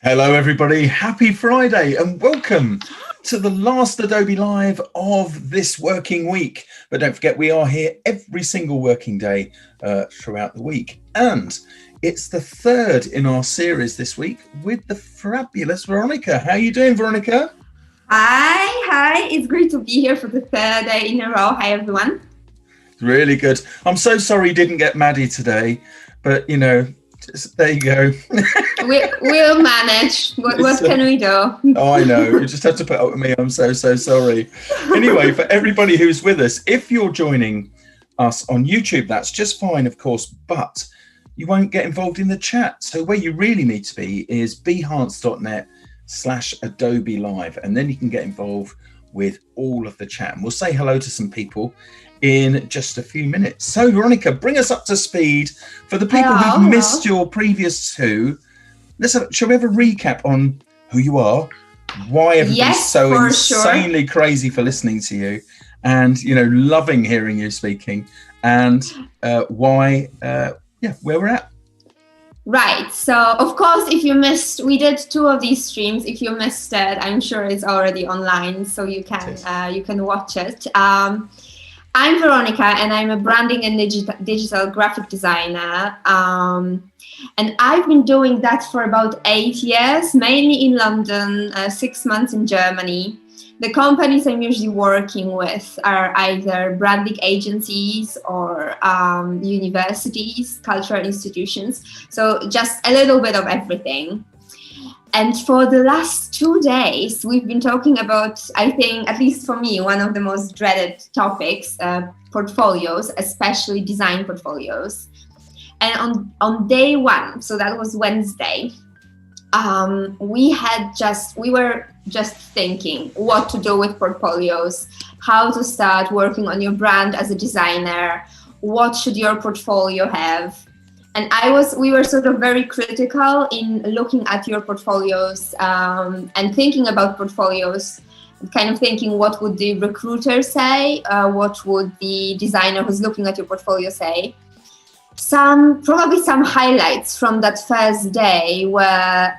Hello, everybody. Happy Friday and welcome to the last Adobe Live of this working week. But don't forget, we are here every single working day throughout the week. And it's the third in our series this week with the fabulous Weronika. How are you doing, Weronika? Hi. It's great to be here for the third day in a row. Hi, everyone. Really good. I'm so sorry you didn't get Maddie today, but there you go. We'll manage. What can we do? Oh, I know. You just have to put up with me. I'm so sorry. Anyway, for everybody who's with us, if you're joining us on YouTube, that's just fine, of course, but you won't get involved in the chat. So where you really need to be is behance.net/Adobe Live, and then you can get involved with all of the chat. And we'll say hello to some people in just a few minutes. So, Weronika, bring us up to speed. For the people who've missed your previous two, shall we have a recap on who you are, why everybody's so insanely crazy for listening to you, and loving hearing you speaking, and why, where we're at. Right. So, of course, if you missed, we did two of these streams. If you missed it, I'm sure it's already online, so you can watch it. I'm Weronika, and I'm a branding and digital graphic designer. And I've been doing that for about 8 years, mainly in London, 6 months in Germany. The companies I'm usually working with are either branding agencies or universities, cultural institutions. So just a little bit of everything. And for the last 2 days, we've been talking about, I think, at least for me, one of the most dreaded topics, portfolios, especially design portfolios. And on day one, so that was Wednesday, we were just thinking what to do with portfolios, how to start working on your brand as a designer, what should your portfolio have. And we were sort of very critical in looking at your portfolios and thinking about portfolios, kind of thinking what would the recruiter say, what would the designer who's looking at your portfolio say. Probably some highlights from that first day were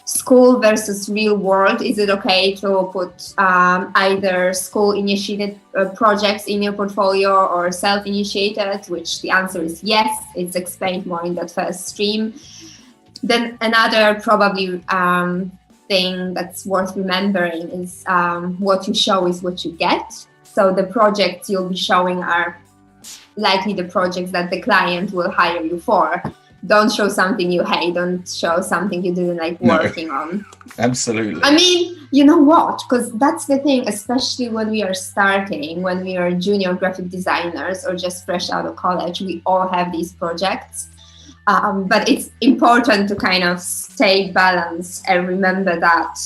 school versus real world. Is it okay to put either school-initiated projects in your portfolio or self-initiated, which the answer is yes. It's explained more in that first stream. Then another probably thing that's worth remembering is what you show is what you get. So the projects you'll be showing are likely the projects that the client will hire you for. Don't show something you hate. Don't show something you didn't like working on. Absolutely. I mean, you know what? Because that's the thing, especially when we are starting, when we are junior graphic designers or just fresh out of college, we all have these projects. But it's important to kind of stay balanced and remember that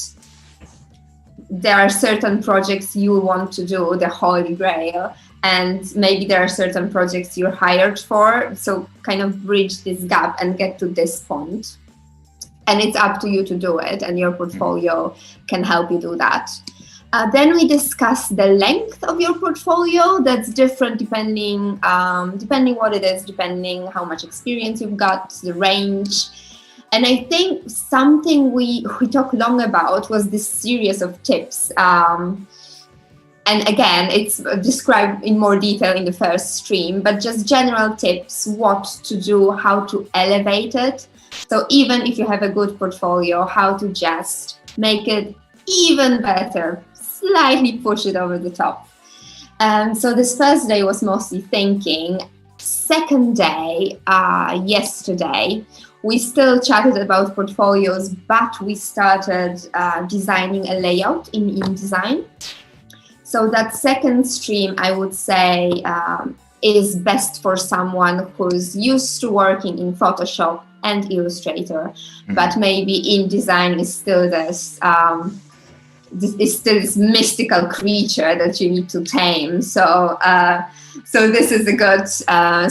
there are certain projects you want to do, the holy grail, and maybe there are certain projects you're hired for. So kind of bridge this gap and get to this point. And it's up to you to do it, and your portfolio can help you do that. Then we discuss the length of your portfolio. That's different depending what it is, depending how much experience you've got, the range. And I think something we talked long about was this series of tips. And again, it's described in more detail in the first stream, but just general tips, what to do, how to elevate it. So even if you have a good portfolio, how to just make it even better, slightly push it over the top. So this first day was mostly thinking. Second day, yesterday, we still chatted about portfolios, but we started designing a layout in InDesign. So that second stream, I would say, is best for someone who's used to working in Photoshop and Illustrator, but maybe InDesign is still this mystical creature that you need to tame. So this is a good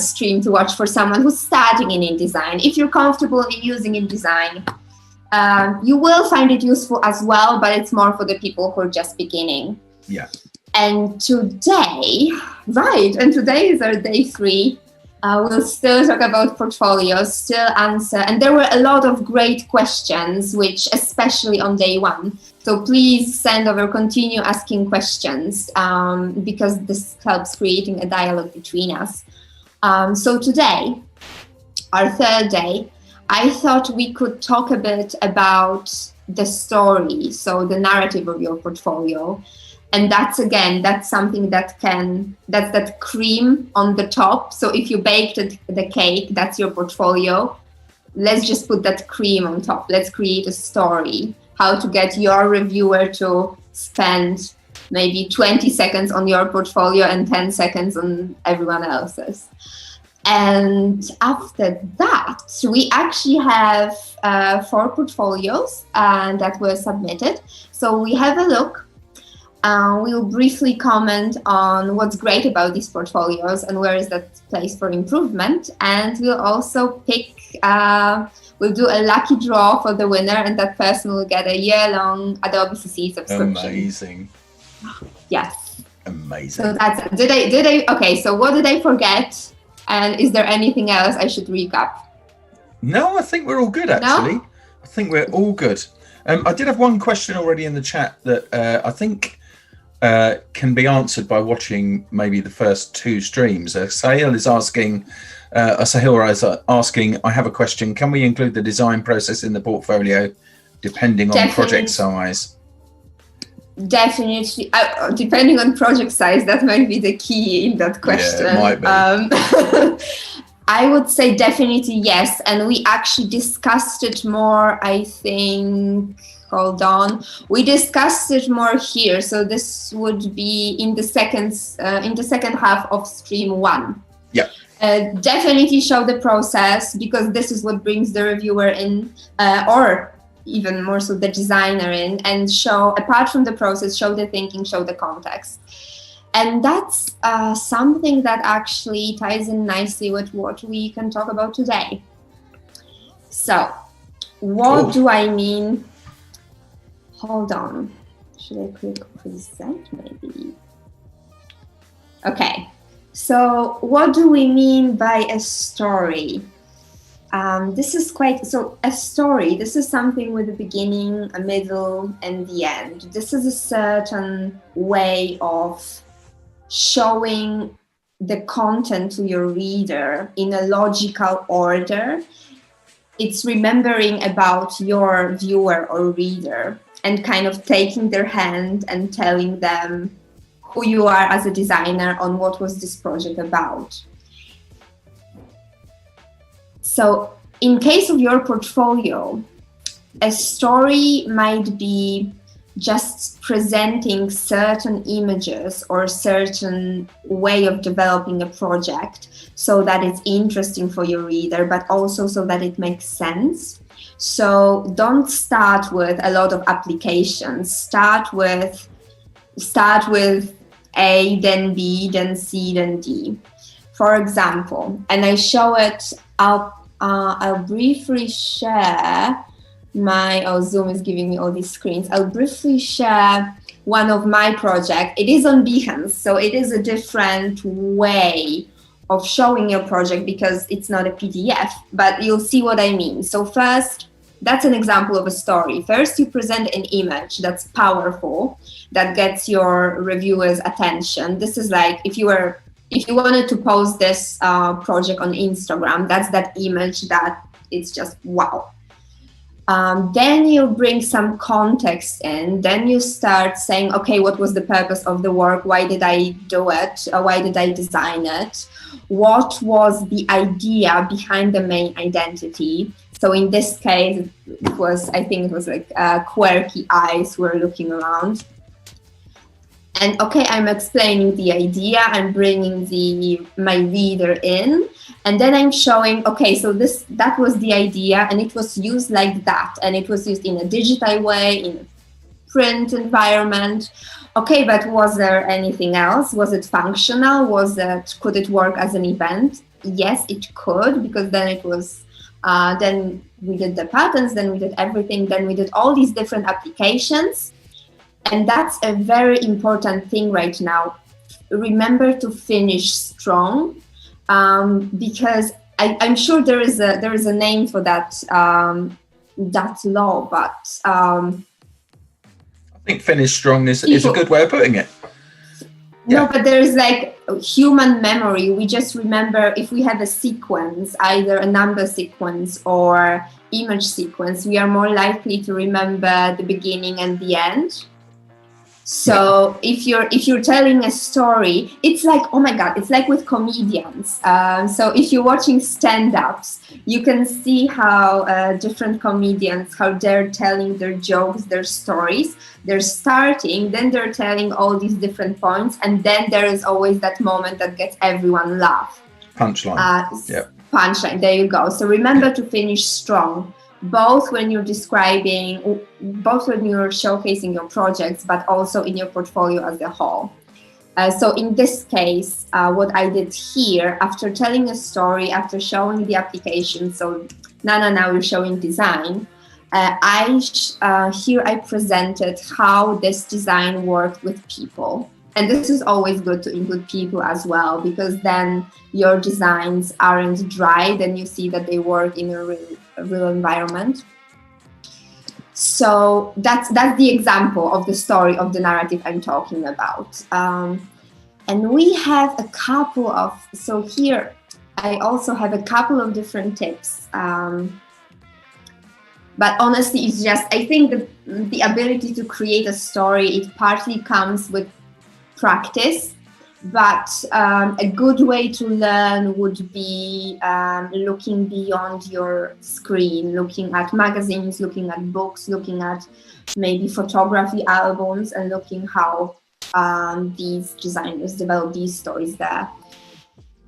stream to watch for someone who's starting in InDesign. If you're comfortable in using InDesign, you will find it useful as well, but it's more for the people who are just beginning. Yeah. And today is our day 3. We'll still talk about portfolios, still answer. And there were a lot of great questions, which especially on day one. So please send over, continue asking questions because this helps creating a dialogue between us. So today, our third day, I thought we could talk a bit about the story, so the narrative of your portfolio. And that's something that's that cream on the top. So if you baked the cake, that's your portfolio. Let's just put that cream on top. Let's create a story. How to get your reviewer to spend maybe 20 seconds on your portfolio and 10 seconds on everyone else's. And after that, we actually have 4 portfolios that were submitted. So we have a look. We'll briefly comment on what's great about these portfolios and where is that place for improvement. And we'll also pick, we'll do a lucky draw for the winner, and that person will get a year-long Adobe CC subscription. Amazing. Yes. Amazing. So that's, okay, so what did I forget? And is there anything else I should recap? No, I think we're all good, actually. No? I think we're all good. I did have one question already in the chat that I think can be answered by watching maybe the first 2 streams. Sahil is asking, I have a question. Can we include the design process in the portfolio depending on project size? Definitely. Depending on project size, that might be the key in that question. Yeah, it might be. I would say definitely yes. And we actually discussed it more, I think, hold on. We discussed it more here. So this would be in the second half of stream 1. Yeah. Definitely show the process, because this is what brings the reviewer in, or even more so the designer in, and show, apart from the process, show the thinking, show the context. And that's something that actually ties in nicely with what we can talk about today. So what do I mean? Hold on. Should I click present maybe? Okay. So what do we mean by a story? This is a story, this is something with a beginning, a middle, and the end. This is a certain way of showing the content to your reader in a logical order. It's remembering about your viewer or reader and kind of taking their hand and telling them who you are as a designer, on what was this project about. So in case of your portfolio, a story might be just presenting certain images or certain way of developing a project so that it's interesting for your reader, but also so that it makes sense. So don't start with a lot of applications. Start with A, then B, then C, then D. For example, and I show it, I'll briefly share Zoom is giving me all these screens. I'll briefly share one of my projects. It is on Behance, so it is a different way of showing your project because it's not a PDF, but you'll see what I mean. So first, that's an example of a story. First, you present an image that's powerful, that gets your reviewer's attention. This is like if you wanted to post this project on Instagram, that's that image that it's just wow. Then you bring some context in. Then you start saying, okay, what was the purpose of the work? Why did I do it? Why did I design it? What was the idea behind the main identity? So in this case, I think it was like quirky eyes were looking around. And okay, I'm explaining the idea, I'm bringing my reader in, and then I'm showing, okay, so that was the idea, and it was used like that, and it was used in a digital way, in a print environment. Okay, but was there anything else? Was it functional? Could it work as an event? Yes, it could, because then it was, then we did the patterns, then we did everything, then we did all these different applications. And that's a very important thing right now. Remember to finish strong. because I'm sure there is a name for that law, but I think finish strong is a good way of putting it. No, but there is like human memory. We just remember if we have a sequence, either a number sequence or image sequence, we are more likely to remember the beginning and the end. So if you're telling a story, it's like, oh my God, it's like with comedians. So if you're watching stand-ups, you can see how different comedians, how they're telling their jokes, their stories. They're starting, then they're telling all these different points, and then there is always that moment that gets everyone laugh. Punchline. Punchline, there you go. So remember to finish strong, both when you're describing, both when you're showcasing your projects, but also in your portfolio as a whole. So in this case, what I did here, after telling a story, after showing the application, so now we're showing design, here I presented how this design worked with people. And this is always good to include people as well, because then your designs aren't dry, then you see that they work in a real environment. So that's the example of the story, of the narrative I'm talking about. And we have a couple of, so here I also have a couple of different tips. But honestly, it's just, I think the ability to create a story, it partly comes with practice, but a good way to learn would be looking beyond your screen, looking at magazines, looking at books, looking at maybe photography albums, and looking how these designers develop these stories there.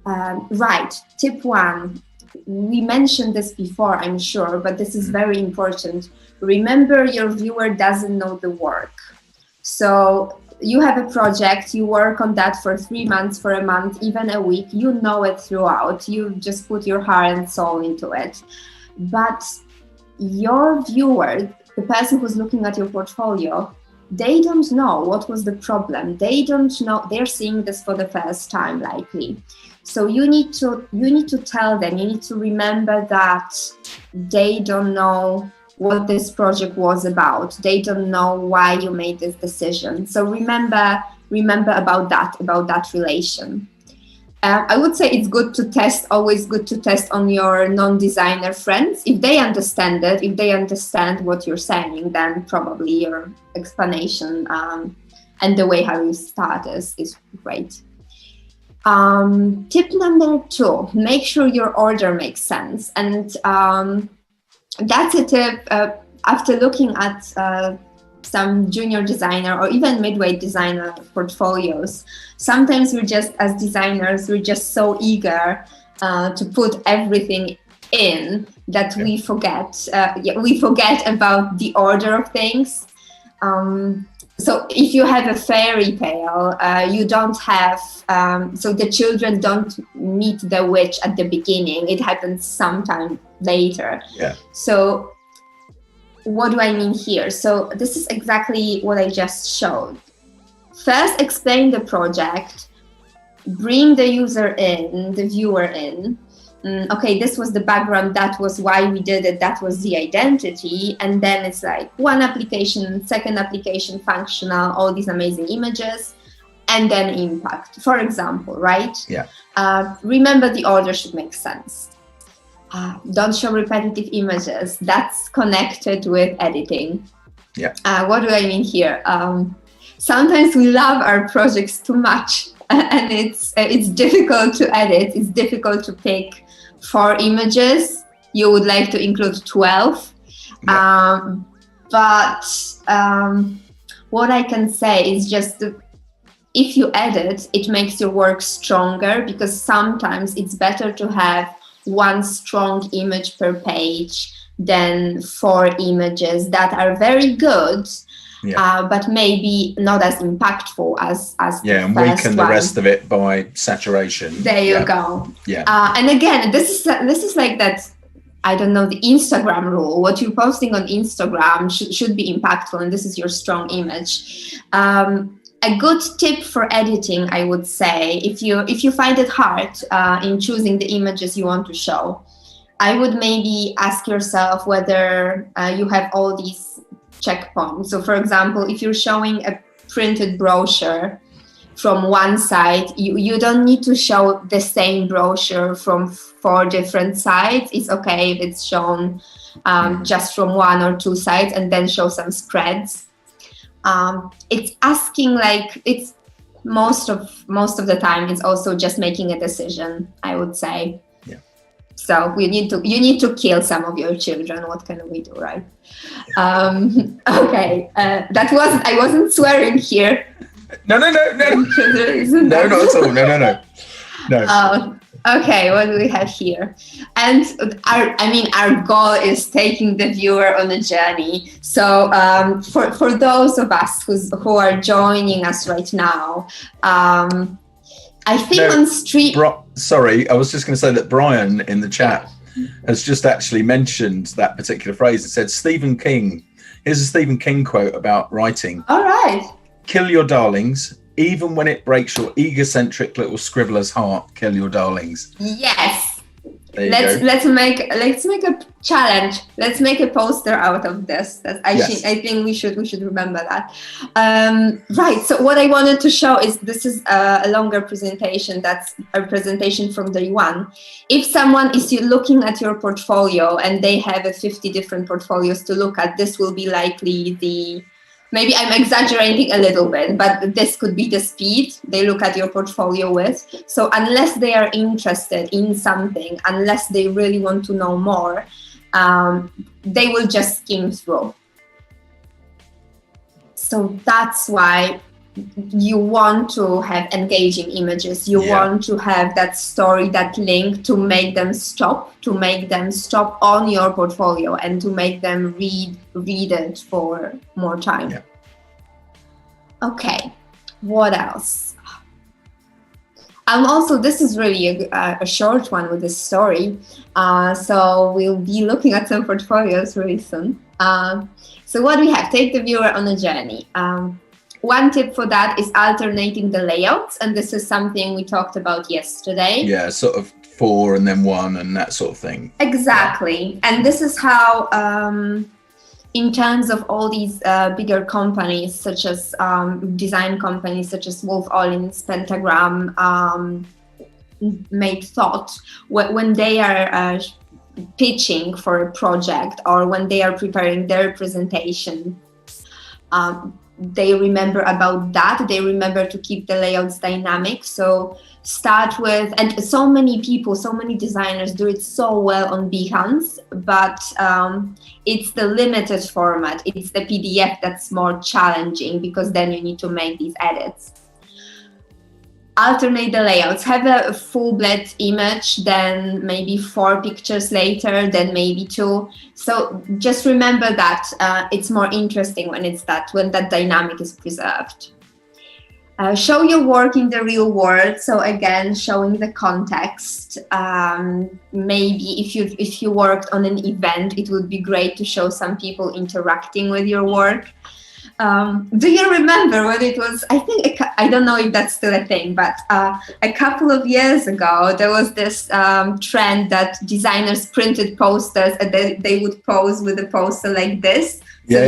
Right, tip 1. We mentioned this before, I'm sure, but this is very important. Remember, your viewer doesn't know the work. So you have a project, you work on that for 3 months, for a month, even a week, you know it throughout, you just put your heart and soul into it. But your viewer, the person who's looking at your portfolio, they don't know what was the problem. They don't know, they're seeing this for the first time likely. So you need to tell them, you need to remember that they don't know what this project was about. They don't know why you made this decision. So remember about that relation. I would say it's good to test, always good to test on your non-designer friends. If they understand it, if they understand what you're saying, then probably your explanation and the way how you start is great. Tip number 2, make sure your order makes sense. And that's a tip after looking at some junior designer or even midway designer portfolios. Sometimes we're just, as designers, we're just so eager to put everything in that we forget about the order of things. So if you have a fairy tale, you don't have, so the children don't meet the witch at the beginning. It happens sometime later. Yeah. So what do I mean here? So this is exactly what I just showed. First, explain the project, bring the user in, the viewer in. Okay, this was the background, that was why we did it, that was the identity. And then it's like one application, second application, functional, all these amazing images, and then impact, for example, right? Yeah. Remember, the order should make sense. Don't show repetitive images. That's connected with editing. Yeah. What do I mean here? Sometimes we love our projects too much, and it's difficult to edit. It's difficult to pick 4 images. You would like to include 12. Yeah. But what I can say is just if you edit, it makes your work stronger, because sometimes it's better to have one strong image per page than 4 images that are very good, but maybe not as impactful as and weaken the rest of it by saturation. There you go. Yeah. And again, this is like that, I don't know, the Instagram rule. What you're posting on Instagram should be impactful, and this is your strong image. a good tip for editing, I would say, if you find it hard in choosing the images you want to show, I would maybe ask yourself whether you have all these checkpoints. So, for example, if you're showing a printed brochure from one side, you don't need to show the same brochure from 4 different sides. It's okay if it's shown just from 1 or 2 sides, and then show some spreads. It's asking, like, it's most of the time it's also just making a decision, I would say. Yeah. So you need to kill some of your children. What can we do, right? Okay, I wasn't swearing here. No, not at all. No. Okay, what do we have here? And our goal is taking the viewer on a journey. So for those of us who are joining us right now, I think on street. Sorry, I was just going to say that Brian in the chat has just actually mentioned that particular phrase. It said Stephen King. Here's a Stephen King quote about writing. All right. Kill your darlings, even when it breaks your egocentric little scribbler's heart. Kill your darlings. Yes. Let's make a challenge. Let's make a poster out of this. I think we should remember that. Right. So what I wanted to show is this is a longer presentation. That's a presentation from day one. If someone is looking at your portfolio and they have 50 different portfolios to look at, this will be likely maybe I'm exaggerating a little bit, but this could be the speed they look at your portfolio with. So unless they are interested in something, unless they really want to know more, they will just skim through. So that's why you want to have engaging images. You want to have that story, that link to make them stop on your portfolio and to make them read it for more time. Yeah. Okay, what else? This is really a short one with this story. So we'll be looking at some portfolios really soon. So what we have, take the viewer on a journey. One tip for that is alternating the layouts, and this is something we talked about yesterday. Yeah, sort of 4 and then 1 and that sort of thing. Exactly, and this is how, in terms of all these bigger companies, such as design companies such as Wolf Ollins, Pentagram, Made Thought, when they are pitching for a project or when they are preparing their presentation, they remember about that. They remember to keep the layouts dynamic. So start with, and so many people, so many designers do it so well on Behance, but it's the limited format. It's the PDF that's more challenging because then you need to make these edits. Alternate the layouts, have a full-blown image, then maybe 4 pictures later, then maybe 2. So just remember that it's more interesting when that dynamic is preserved. Show your work in the real world. So again, showing the context. Maybe if you worked on an event, it would be great to show some people interacting with your work. Do you remember when it was, I don't know if that's still a thing, but a couple of years ago, there was this trend that designers printed posters and they would pose with a poster like this. So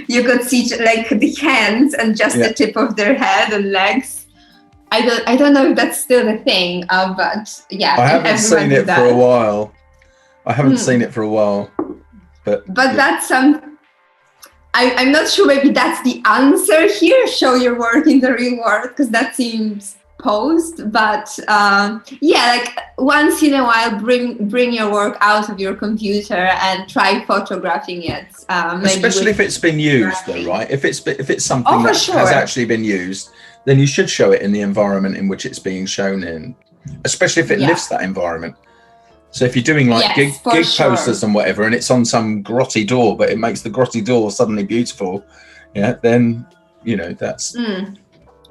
you could see like the hands and just the tip of their head and legs. I don't know if that's still a thing, but yeah. I haven't seen it for a while. But that's some. I'm not sure, maybe that's the answer here, show your work in the real world, because that seems posed, but like once in a while bring your work out of your computer and try photographing it. Especially if it's been used though, right? If it's something that has actually been used, then you should show it in the environment in which it's being shown in, especially if it lives that environment. So if you're doing like gig posters and whatever, and it's on some grotty door, but it makes the grotty door suddenly beautiful, then that's.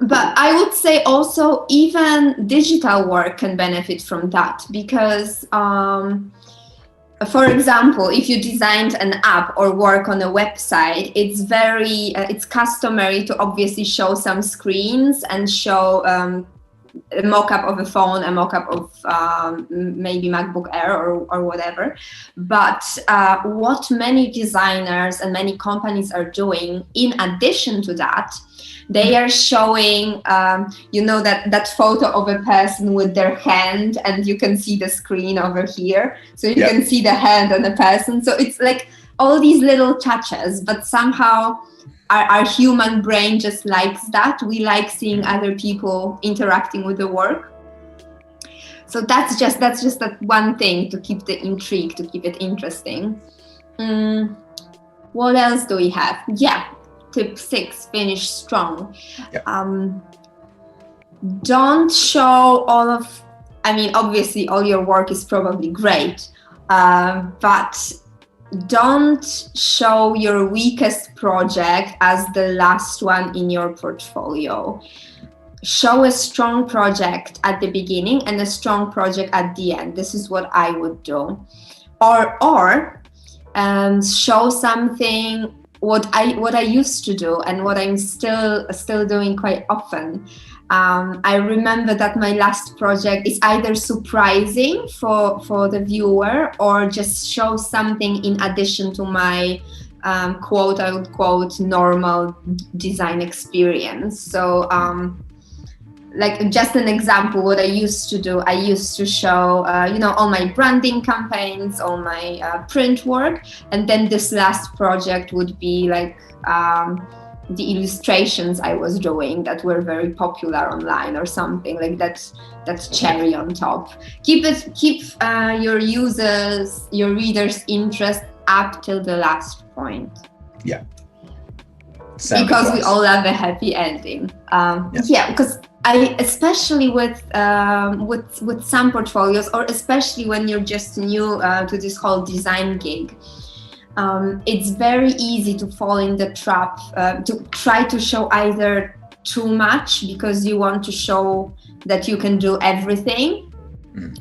But I would say also even digital work can benefit from that, because for example, if you designed an app or work on a website, it's customary to obviously show some screens and show a mock-up of a phone, a mock-up of maybe MacBook Air or whatever. But what many designers and many companies are doing, in addition to that, they are showing, that photo of a person with their hand, and you can see the screen over here. So you can see the hand on the person. So it's like all these little touches, but somehow our human brain just likes that. We like seeing other people interacting with the work. So that's just that one thing to keep the intrigue, to keep it interesting. What else do we have? Tip 6, finish strong. Don't show obviously all your work is probably great, but don't show your weakest project as the last one in your portfolio. Show a strong project at the beginning and a strong project at the end. This is what I would do. Or show something, what I used to do and what I'm still doing quite often. I remember that my last project is either surprising for the viewer or just show something in addition to my I would quote normal design experience. So like just an example, what I used to do, I used to show all my branding campaigns, all my print work, and then this last project would be like the illustrations I was doing that were very popular online or something like that. That's cherry on top. Keep your readers' interest up till the last point. Yeah. Because we all love a happy ending. Because I, especially with some portfolios, or especially when you're just new to this whole design gig, it's very easy to fall in the trap to try to show either too much because you want to show that you can do everything,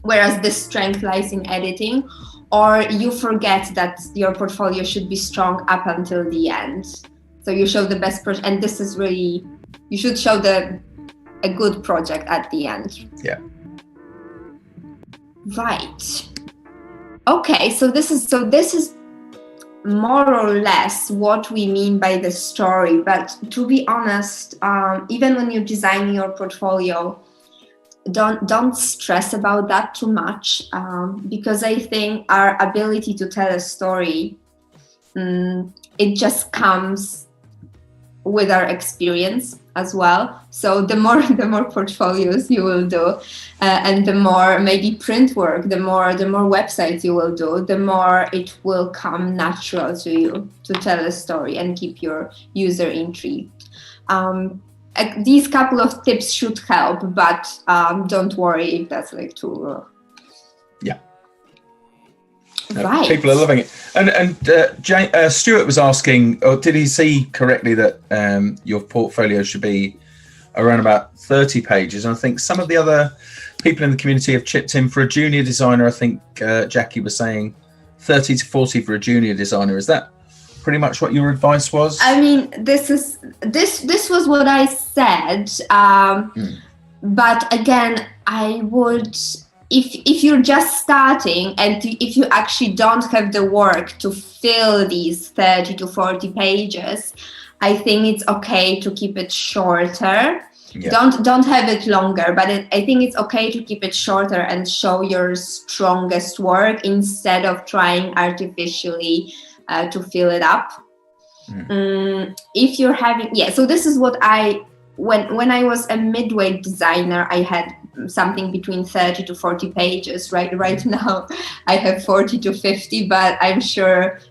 whereas the strength lies in editing, or you forget that your portfolio should be strong up until the end. So you show the best project, and this is really, you should show a good project at the end. Yeah. Right. Okay, so this is more or less what we mean by the story. But to be honest, even when you're designing your portfolio, don't stress about that too much, because I think our ability to tell a story, it just comes with our experience as well. So the more portfolios you will do, and the more maybe print work, the more websites you will do, the more it will come natural to you to tell a story and keep your user intrigued. These couple of tips should help, but don't worry if that's like too. Right. People are loving it. And Stuart was asking, or did he see correctly that your portfolio should be around about 30 pages? And I think some of the other people in the community have chipped in for a junior designer. I think Jackie was saying 30 to 40 for a junior designer. Is that pretty much what your advice was? I mean, this was what I said. But again, I would, if you're just starting and if you actually don't have the work to fill these 30 to 40 pages, I think it's okay to keep it shorter. Yeah. Don't have it longer, but I think it's okay to keep it shorter and show your strongest work instead of trying artificially to fill it up. If you're having, so this is what when I was a midweight designer, I had something between 30 to 40 pages. Right now I have 40 to 50, but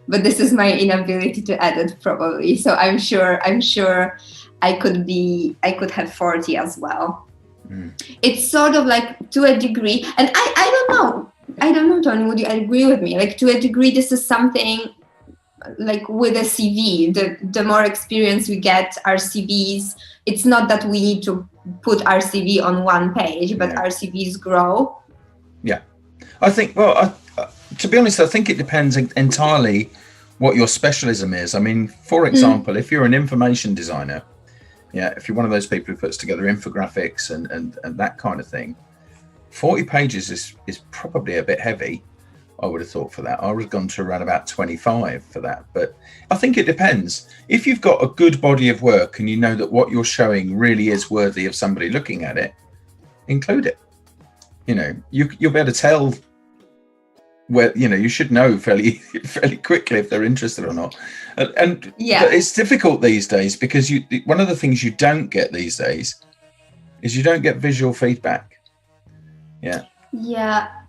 this is my inability to edit probably. So I'm sure I could have 40 as well. It's sort of like, to a degree, and I don't know, Tony, would you agree with me? Like, to a degree, this is something like with a CV, the more experience we get, our CVs, it's not that we need to put our CV on one page, but our CVs grow. Yeah. I think, to be honest, I think it depends entirely what your specialism is. I mean, for example, if you're an information designer, if you're one of those people who puts together infographics and that kind of thing, 40 pages is probably a bit heavy, I would have thought, for that. I would have gone to around about 25 for that. But I think it depends. If you've got a good body of work and you know that what you're showing really is worthy of somebody looking at it, include it. You know, you'll be able to tell where, you know, you should know fairly quickly if they're interested or not. And it's difficult these days because one of the things you don't get these days is you don't get visual feedback. Yeah.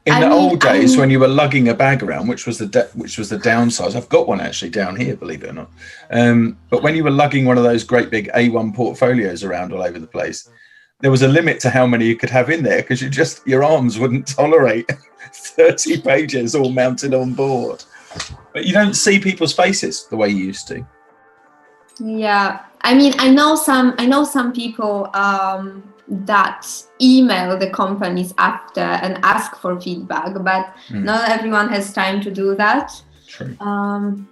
In the old days, when you were lugging a bag around, which was the downside. I've got one actually down here, believe it or not. But when you were lugging one of those great big A1 portfolios around all over the place, there was a limit to how many you could have in there because your arms wouldn't tolerate 30 pages all mounted on board. But you don't see people's faces the way you used to. Yeah, I mean, I know some people that email the companies after and ask for feedback, but not everyone has time to do that. True. And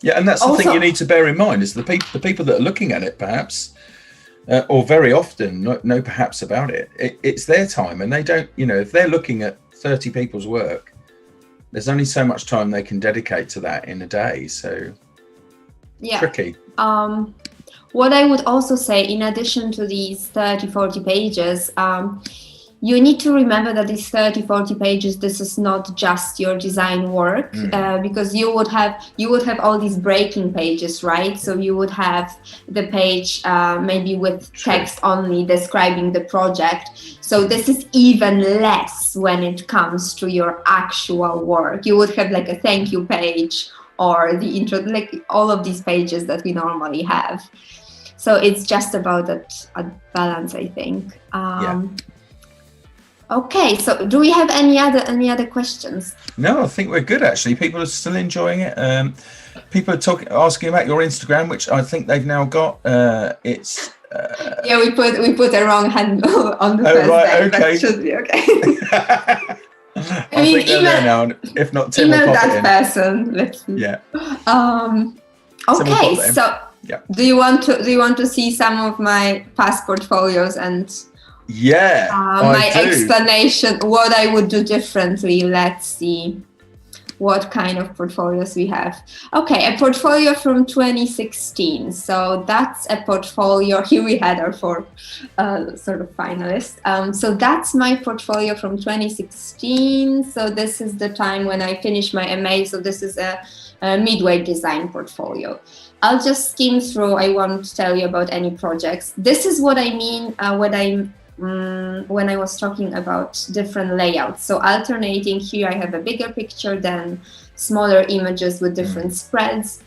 that's the thing you need to bear in mind is the people that are looking at it, perhaps, or very often know perhaps about it. It's their time, and they don't. You know, if they're looking at 30 people's work, there's only so much time they can dedicate to that in a day. So tricky. What I would also say, in addition to these 30-40 pages, you need to remember that these 30-40 pages, this is not just your design work, because you would have all these breaking pages, right? So you would have the page maybe with text only describing the project. So this is even less when it comes to your actual work. You would have like a thank you page or the intro, like all of these pages that we normally have. So it's just about that balance, I think. Okay, so do we have any other questions? No, I think we're good actually. People are still enjoying it. People are asking about your Instagram, which I think they've now got. It's we put a wrong handle on the first day, okay. but it should be okay. I think they're there now. If not, Tim will pop it in. Person. Let's see. Yeah. Okay, so do you want to see some of my past portfolios and? My explanation, what I would do differently. Let's see what kind of portfolios we have. Okay, a portfolio from 2016. So that's a portfolio. Here we had our four sort of finalists. So that's my portfolio from 2016. So this is the time when I finished my MA. So this is a midway design portfolio. I'll just skim through. I won't tell you about any projects. This is what I mean when I was talking about different layouts. So alternating, here I have a bigger picture, then smaller images with different spreads.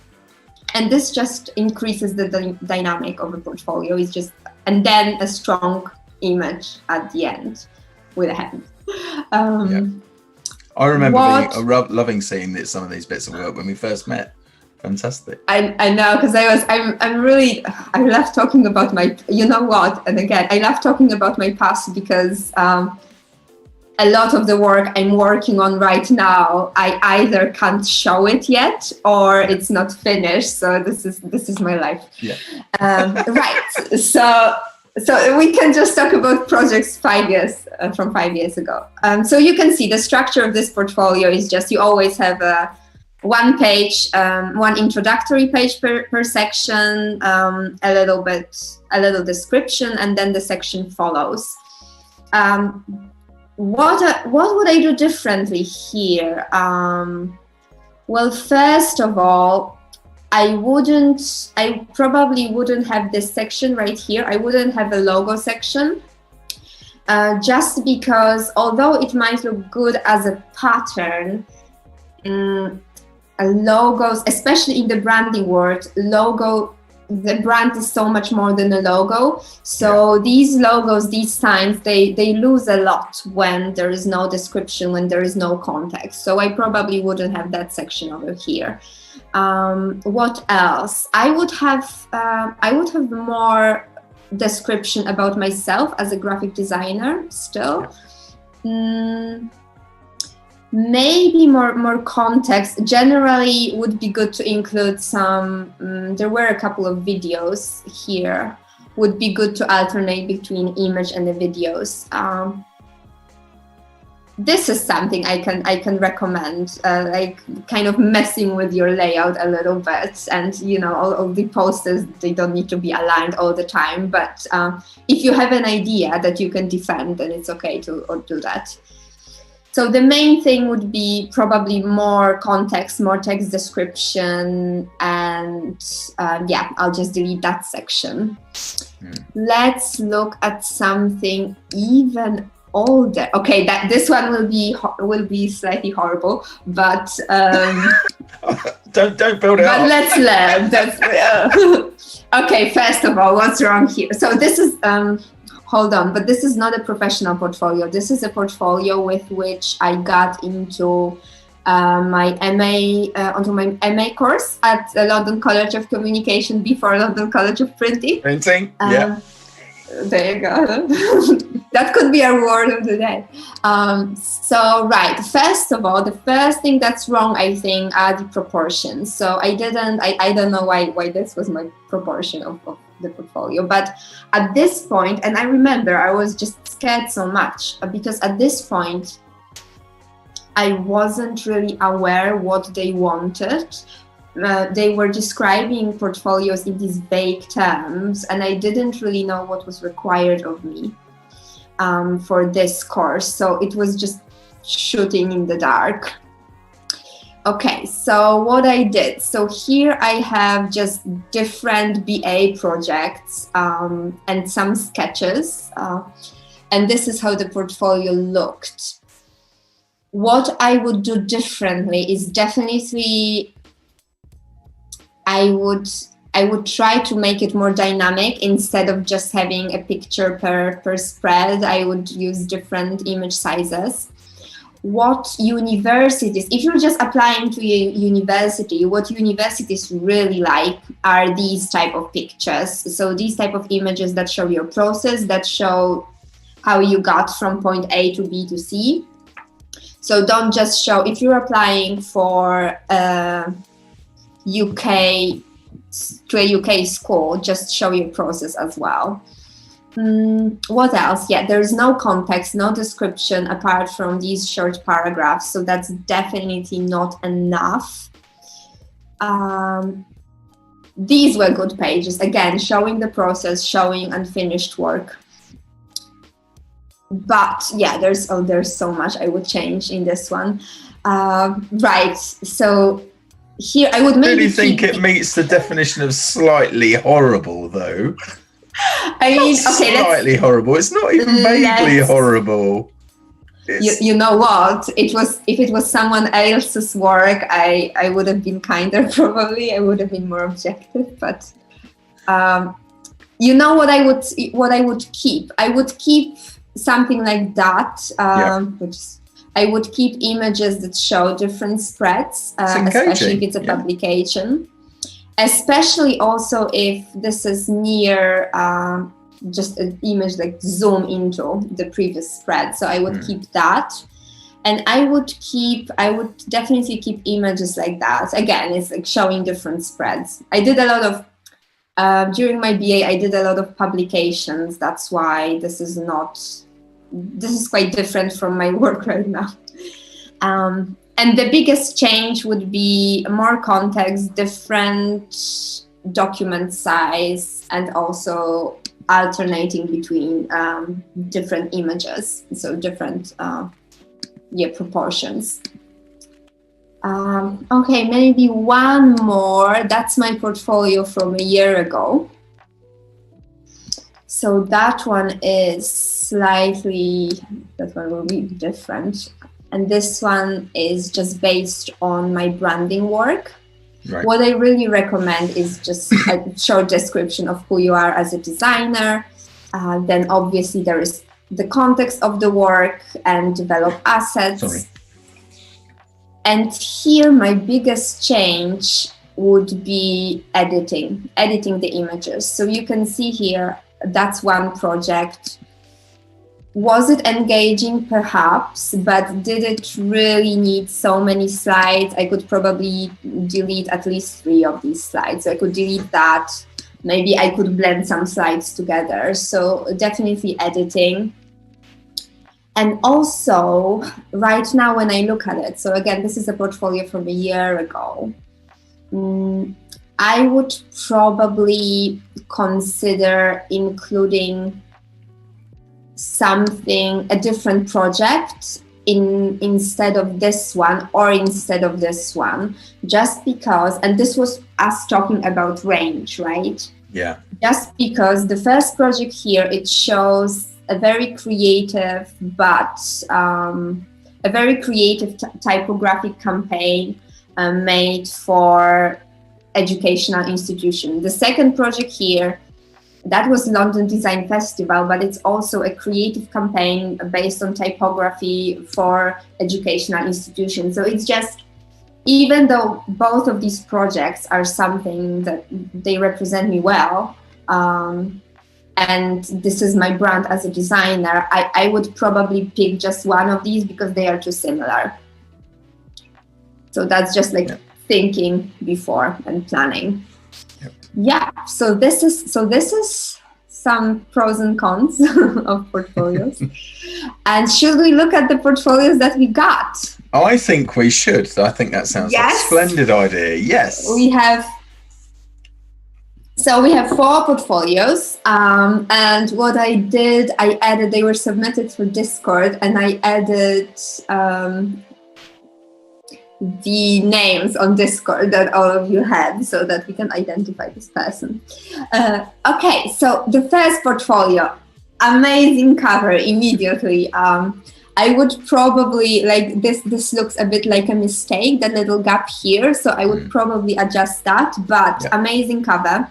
And this just increases the dynamic of a portfolio. It's just, and then a strong image at the end with a hand. I remember loving seeing some of these bits of work when we first met. Fantastic. I know, because I love talking about my, you know what, and again, I love talking about my past because a lot of the work I'm working on right now, I either can't show it yet or it's not finished. So this is my life. Yeah. Right. So we can just talk about projects from 5 years ago. So you can see the structure of this portfolio is just, you always have one page, one introductory page per section, a little description, and then the section follows. What would I do differently here? Well, first of all, I probably wouldn't have this section right here. I wouldn't have a logo section, just because although it might look good as a pattern, logos, especially in the branding world, the brand is so much more than a logo. So these logos, these signs, they lose a lot when there is no description, when there is no context. So I probably wouldn't have that section over here. What else? I would have more description about myself as a graphic designer still. Maybe more context. Generally, would be good to include some. There were a couple of videos here. Would be good to alternate between image and the videos. This is something I can recommend, like kind of messing with your layout a little bit, and all the posters, they don't need to be aligned all the time, but if you have an idea that you can defend, then it's okay to do that. So the main thing would be probably more context, more text description, and I'll just delete that section. Let's look at something even older. Okay, this one will be slightly horrible, but don't build it up. But let's learn. Okay, first of all, what's wrong here? So this is hold on, but this is not a professional portfolio. This is a portfolio with which I got into my MA course at the London College of Communication before London College of Printing. Yeah. There you go. That could be a word of the day. First of all, the first thing that's wrong, I think, are the proportions. So I don't know why this was my proportion of the portfolio, but at this point, and I remember I was just scared so much because at this point I wasn't really aware what they wanted. They were describing portfolios in these vague terms, and I didn't really know what was required of me for this course. So it was just shooting in the dark. Okay, so what I did. So here I have just different BA projects and some sketches. And this is how the portfolio looked. What I would do differently is definitely I would try to make it more dynamic. Instead of just having a picture per spread, I would use different image sizes. What universities, if you're just applying to a university, what universities really like are these type of pictures. So these type of images that show your process, that show how you got from point A to B to C. So don't just show, if you're applying for UK school, just show your process as well. What else? Yeah, there's no context, no description apart from these short paragraphs, so that's definitely not enough. These were good pages, again, showing the process, showing unfinished work. But yeah, there's so much I would change in this one. Right, so here I would maybe really think it meets the definition of slightly horrible, though. I mean, okay, slightly horrible. It's not even vaguely horrible. You know what? If it was someone else's work, I would have been kinder. Probably I would have been more objective. But you know what I would keep? I would keep something like that. Which I would keep images that show different spreads, especially if it's a publication. Especially also if this is near just an image like zoom into the previous spread. So I would keep that. And I would definitely keep images like that. Again, it's like showing different spreads. I did a lot of, during my BA, I did a lot of publications. That's why this is quite different from my work right now. And the biggest change would be more context, different document size, and also alternating between different images, so different proportions. Okay, maybe one more. That's my portfolio from a year ago. So that one will be different. And this one is just based on my branding work. Right. What I really recommend is just a short description of who you are as a designer. Then obviously there is the context of the work and develop assets. Sorry. And here my biggest change would be editing the images. So you can see here, that's one project Was it engaging? Perhaps, but did it really need so many slides? I could probably delete at least 3 of these slides. So I could delete that. Maybe I could blend some slides together. So definitely editing. And also, right now when I look at it, so again, this is a portfolio from a year ago. I would probably consider including a different project instead of this one or instead of this one, just because, and this was us talking about range, right? Yeah. Just because the first project here, it shows a very creative, but a very creative typographic campaign made for educational institution. The second project here, that was London Design Festival, but it's also a creative campaign based on typography for educational institutions. So it's just, even though both of these projects are something that they represent me well, and this is my brand as a designer, I would probably pick just one of these because they are too similar. So that's just like thinking before and planning. Yeah, so this is some pros and cons of portfolios. And should we look at the portfolios that we got? I think we should. I think that sounds like a splendid idea. Yes. We have 4 portfolios, and what I did, I added, they were submitted through Discord, and I added the names on Discord that all of you had so that we can identify this person. Okay, so the first portfolio, amazing cover immediately. I would probably, like, this looks a bit like a mistake, that little gap here, so I would probably adjust that, but amazing cover.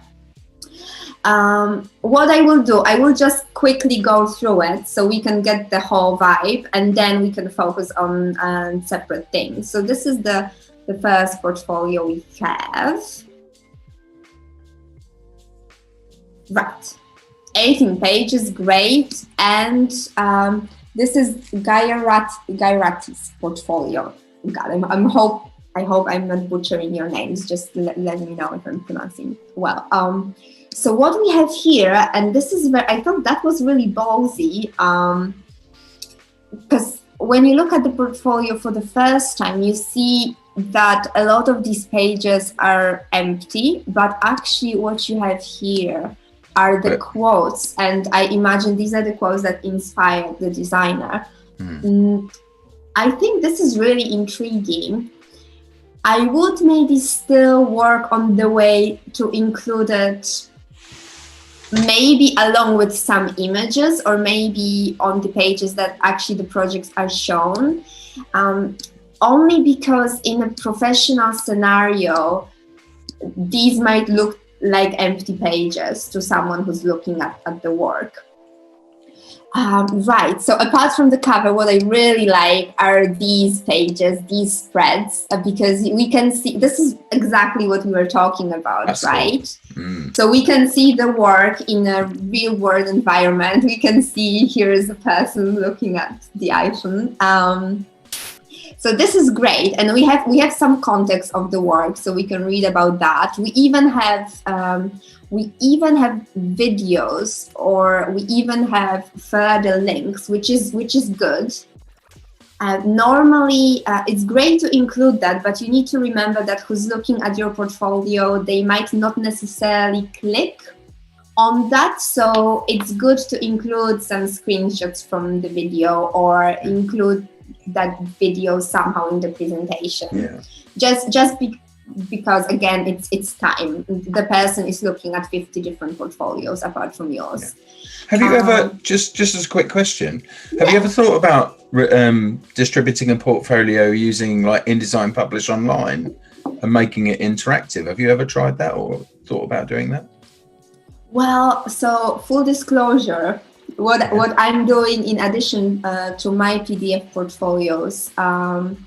What I will do, I will just quickly go through it so we can get the whole vibe, and then we can focus on separate things. So this is the first portfolio we have. Right, 18 pages, great. And this is Gairati's portfolio. God, I hope I'm not butchering your names. Just let me know if I'm pronouncing it well. So what we have here, and this is where I thought that was really ballsy, because when you look at the portfolio for the first time, you see that a lot of these pages are empty, but actually what you have here are the quotes, and I imagine these are the quotes that inspired the designer. I think this is really intriguing. I would maybe still work on the way to include it, maybe along with some images, or maybe on the pages that actually the projects are shown, only because in a professional scenario, these might look like empty pages to someone who's looking at the work. Right, so apart from the cover, what I really like are these pages, these spreads, because we can see, this is exactly what we were talking about. That's right? Cool. So we can see the work in a real world environment. We can see here is a person looking at the iPhone. So this is great, and we have some context of the work, so we can read about that. We even have videos, or we even have further links, which is good. Normally, it's great to include that, but you need to remember that who's looking at your portfolio, they might not necessarily click on that. So it's good to include some screenshots from the video, or include that video somehow in the presentation. Because again, it's time. The person is looking at 50 different portfolios apart from yours. Have you ever, just as a quick question, have you ever thought about distributing a portfolio using like InDesign Publish Online and making it interactive? Have you ever tried that or thought about doing that? Well, so full disclosure, what I'm doing in addition to my PDF portfolios, I'm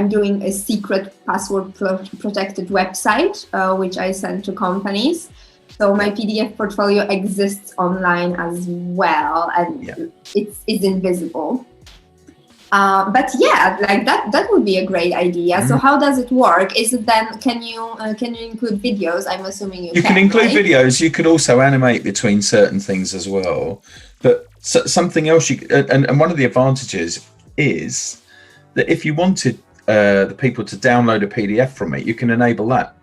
doing a secret password protected website, which I send to companies. So my PDF portfolio exists online as well, and it's invisible. But yeah, like that would be a great idea. So how does it work? Is it then, can you include videos? I'm assuming you can include right? videos. You can also animate between certain things as well. But something else and one of the advantages is that if you wanted the people to download a PDF from it, you can enable that.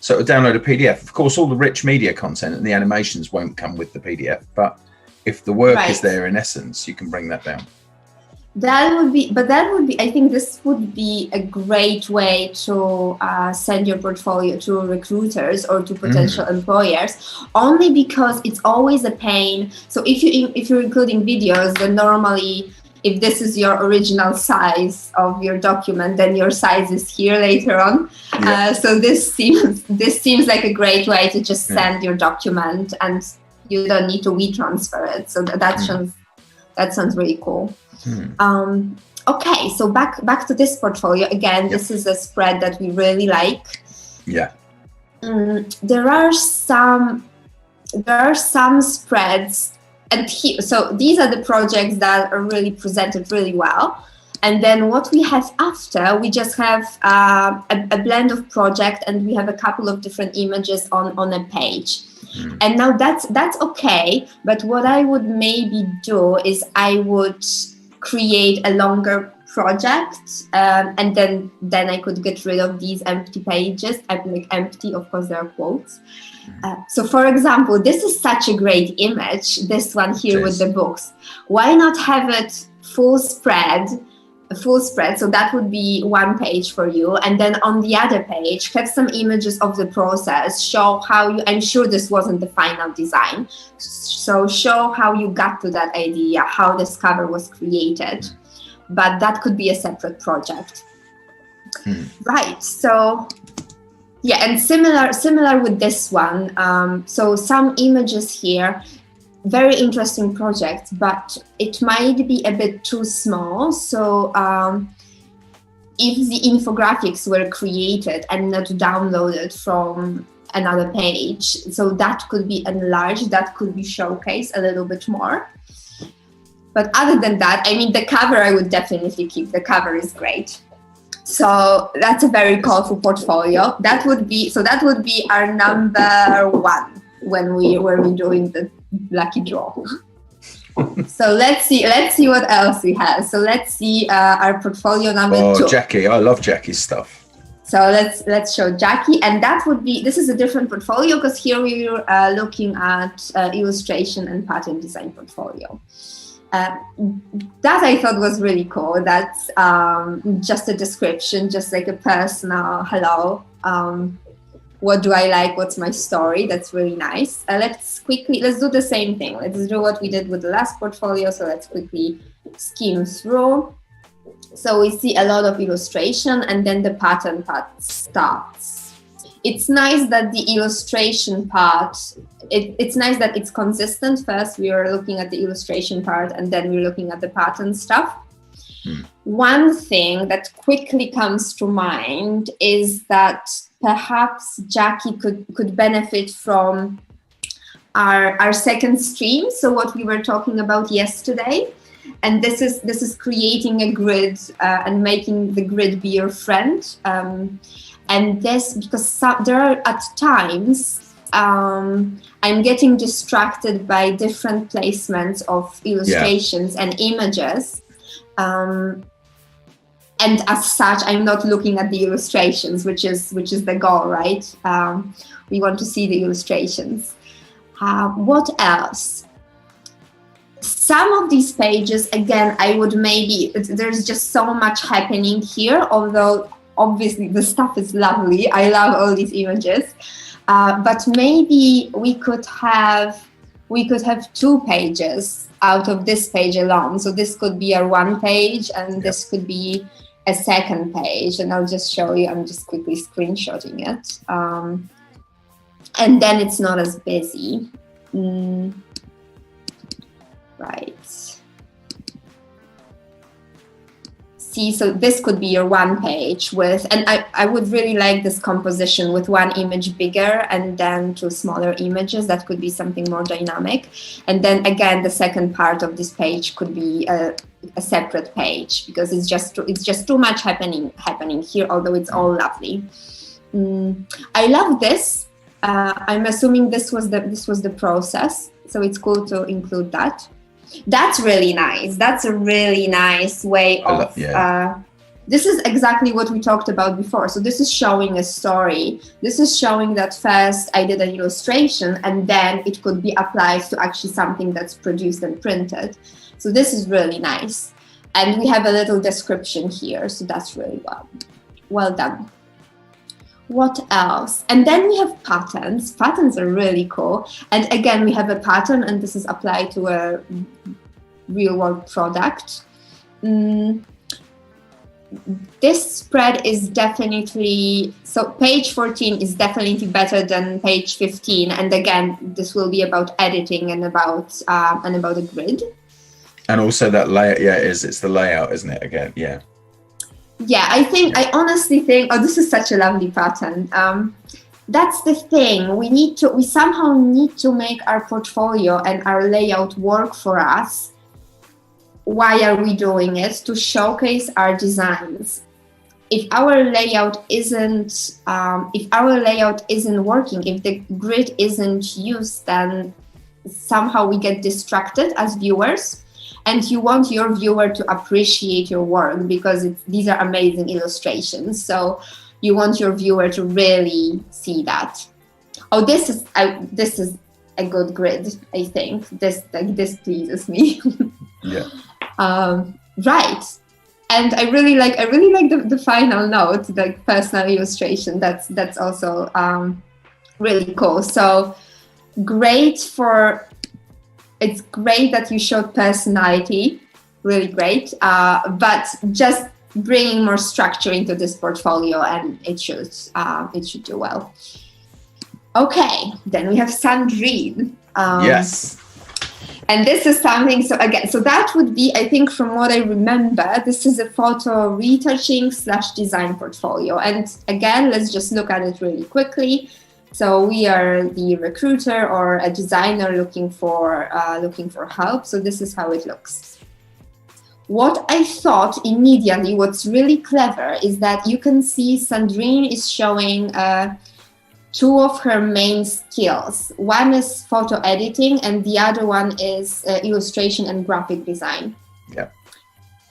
So to download a PDF, of course, all the rich media content and the animations won't come with the PDF, but if the work is there in essence, you can bring that down. That would be, I think this would be a great way to send your portfolio to recruiters or to potential employers, only because it's always a pain. So if you're including videos, then normally, if this is your original size of your document, then your size is here later on. So this seems like a great way to just send your document, and you don't need to WeTransfer it. So that sounds really cool. Okay, so back to this portfolio again. This is a spread that we really like. There are some spreads, and so these are the projects that are really presented really well. And then what we have after, we just have a blend of project, and we have a couple of different images on a page. And now that's okay. But what I would maybe do is I would create a longer project, and then I could get rid of these empty pages. I make empty, of course, there are quotes. So for example, this is such a great image, this one here with the books. Why not have it full spread? So that would be one page for you, and then on the other page have some images of the process, show how I'm sure this wasn't the final design, so show how you got to that idea, how this cover was created, but that could be a separate project. Right, so yeah, and similar with this one. So some images here, very interesting project, but it might be a bit too small. So if the infographics were created and not downloaded from another page, so that could be enlarged, that could be showcased a little bit more. But other than that, I mean, the cover I would definitely keep. The cover is great. So that's a very colorful portfolio. That would be our number one when we're doing the lucky draw. So let's see what else we have. So let's see our portfolio number 2. Jackie, I love Jackie's stuff. So let's show Jackie, and this is a different portfolio, because here we're looking at illustration and pattern design portfolio. That I thought was really cool. That's just a description, just like a personal hello. What do I like? What's my story? That's really nice. Let's do the same thing. Let's do what we did with the last portfolio. So let's quickly skim through. So we see a lot of illustration, and then the pattern part starts. It's nice that the illustration part, it's nice that it's consistent. First, we are looking at the illustration part, and then we're looking at the pattern stuff. One thing that quickly comes to mind is that perhaps Jackie could benefit from our second stream. So what we were talking about yesterday, and this is creating a grid and making the grid be your friend. And this, because there are at times I'm getting distracted by different placements of illustrations and images. And as such, I'm not looking at the illustrations, which is the goal, right? We want to see the illustrations. What else? Some of these pages, again, I would there's just so much happening here, although obviously the stuff is lovely. I love all these images. But maybe we could have 2 pages out of this page alone. So this could be our one page, and this could be a second page. And I'll just show you. I'm just quickly screenshotting it. And then it's not as busy. Right. see, so this could be your one page with, and I would really like this composition with one image bigger and then two smaller images. That could be something more dynamic. And then again, the second part of this page could be a separate page, because it's just too much happening here, although it's all lovely. I love this. I'm assuming this was the process, so it's cool to include that. That's really nice. That's a really nice way of. This is exactly what we talked about before. So this is showing a story. This is showing that first I did an illustration, and then it could be applied to actually something that's produced and printed. So this is really nice. And we have a little description here. So that's really well done. What else? And then we have patterns. Patterns are really cool. And again, we have a pattern, and this is applied to a real world product. This spread is definitely, so page 14 is definitely better than page 15. And again, this will be about editing and about a grid. And also that layout, it's the layout, isn't it? Again, yeah. Yeah, I honestly think, this is such a lovely pattern. That's the thing. We somehow need to make our portfolio and our layout work for us. Why are we doing it? To showcase our designs. If our layout isn't working, if the grid isn't used, then somehow we get distracted as viewers. And you want your viewer to appreciate your work, because these are amazing illustrations. So you want your viewer to really see that. Oh, this is a good grid. I think this pleases me. Yeah. Right. And I really like the final note, the personal illustration. That's also really cool. So it's great that you showed personality, really great, but just bringing more structure into this portfolio, and it should do well. Okay, then we have Sandrine. Yes. And this is something, so that would be, I think from what I remember, this is a photo retouching / design portfolio. And again, let's just look at it really quickly. So we are the recruiter or a designer looking for help. So this is how it looks. What I thought immediately, what's really clever, is that you can see Sandrine is showing two of her main skills. One is photo editing, and the other one is illustration and graphic design. Yeah.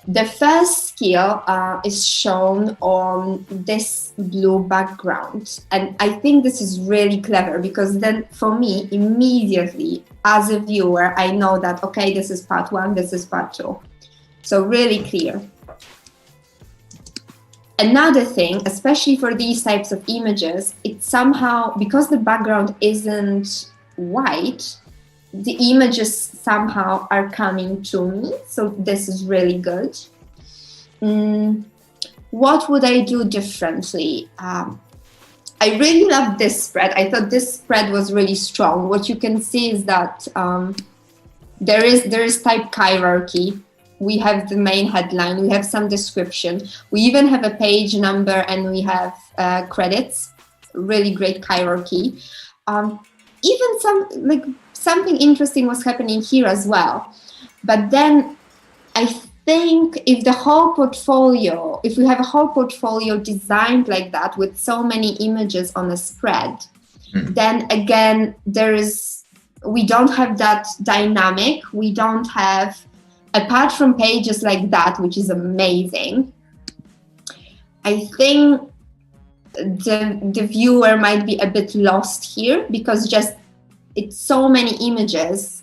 The first skill is shown on this blue background. And I think this is really clever, because then for me, immediately as a viewer, I know that, okay, this is part 1, this is part 2. So really clear. Another thing, especially for these types of images, it's somehow, because the background isn't white, the images somehow are coming to me. So this is really good. What would I do differently? I really love this spread. I thought this spread was really strong. What you can see is that there is type hierarchy. We have the main headline, we have some description, we even have a page number, and we have credits. Really great hierarchy. Even something interesting was happening here as well. But then I think if we have a whole portfolio designed like that with so many images on a spread, then again, we don't have that dynamic. We don't have, apart from pages like that, which is amazing, I think the viewer might be a bit lost here, because it's so many images,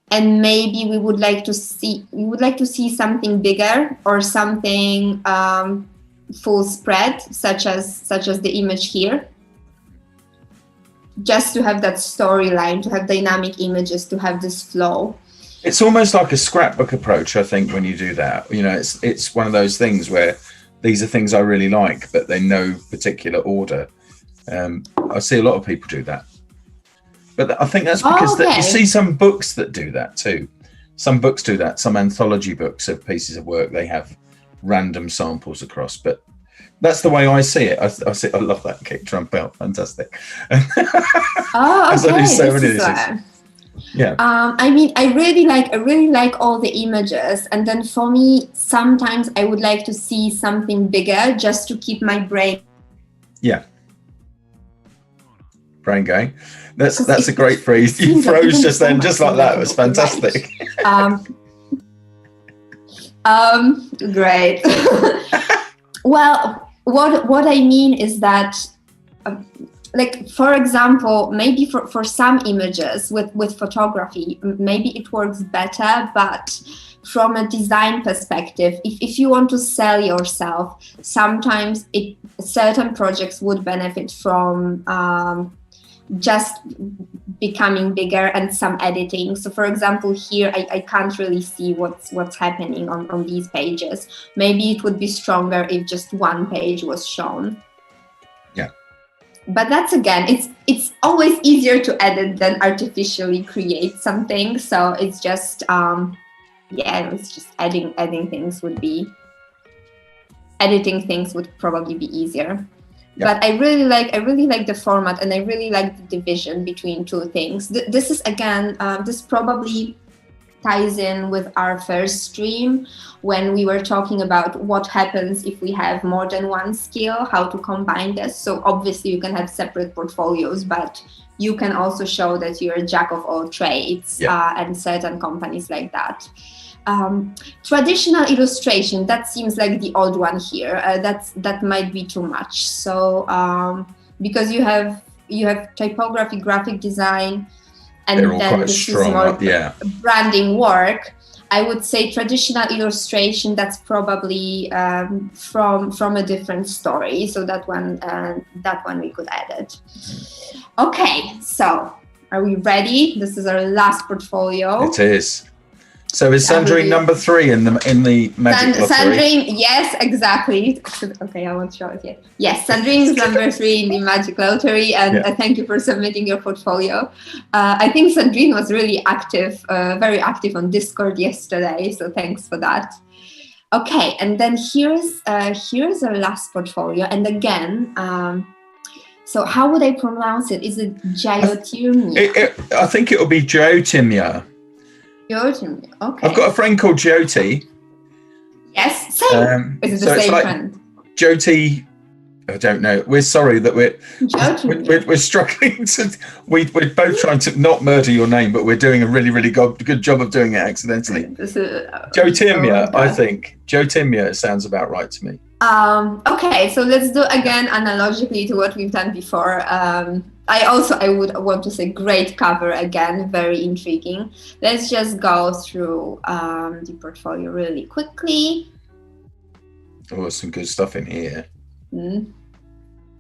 and maybe we would like to see something bigger, or something full spread, such as the image here, just to have that storyline, to have dynamic images, to have this flow. It's almost like a scrapbook approach, I think, when you do that. You know, it's one of those things where these are things I really like, but they're no particular order. I see a lot of people do that. But I think that's because you see some books that do that too, Some books do that. Some anthology books of pieces of work, they have random samples across, but that's the way I see it. I love that kick drum bell. Fantastic. Oh, As I okay. do so many of these things. Yeah. I mean, I really like all the images, and then for me, sometimes I would like to see something bigger just to keep my brain. Yeah. Brain going. That's a great phrase. You froze just then, just like that. It was fantastic. Great. Well, what I mean is that, like, for example, maybe for some images with photography, maybe it works better, but from a design perspective, if you want to sell yourself, sometimes certain projects would benefit from just becoming bigger and some editing. So for example, here I can't really see what's happening on these pages. Maybe it would be stronger if just one page was shown. Yeah. But that's, again, it's always easier to edit than artificially create something. So it's just it's just editing things would probably be easier. Yeah. But I really like the format, and I really like the division between two things. This is, again, this probably ties in with our first stream when we were talking about what happens if we have more than one skill, how to combine this. So obviously you can have separate portfolios, but you can also show that you're a jack of all trades, and certain companies like that. Traditional illustration, that seems like the old one here. That might be too much. So because you have typography, graphic design, and then this is more branding work. I would say traditional illustration, that's probably from a different story. So that one we could edit. Okay, so are we ready? This is our last portfolio. It is. So is Sandrine number 3 in the Magic Lottery? Sandrine, yes, exactly. Okay, I won't show it yet. Yes, Sandrine is number 3 in the Magic Lottery, and thank you for submitting your portfolio. I think Sandrine was really active, very active on Discord yesterday, so thanks for that. Okay, and then here's our last portfolio, and again, so how would I pronounce it? Is it Jyotirmya? I think it will be Jyotirmya. Jyotirmya, okay. I've got a friend called Jyoti. Yes, same. Is it the same friend? Jyoti, I don't know. We're sorry that we're struggling to. We're both trying to not murder your name, but we're doing a really, really good job of doing it accidentally. Jyotirmya, I think. Jyotirmya sounds about right to me. Okay, so let's do again analogically to what we've done before. I would want to say great cover again, very intriguing. Let's just go through the portfolio really quickly. Oh, there's some good stuff in here. Mm.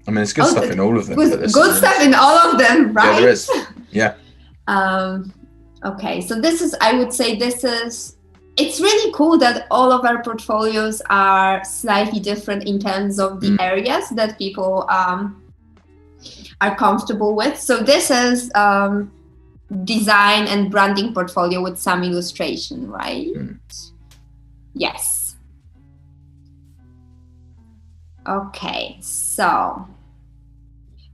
I mean, there's good stuff in all of them. Good stuff in all of them, right? Yeah, there is. Yeah. Okay, so I would say it's really cool that all of our portfolios are slightly different in terms of the areas that people are comfortable with. So this is design and branding portfolio with some illustration, right? Yes. Okay, so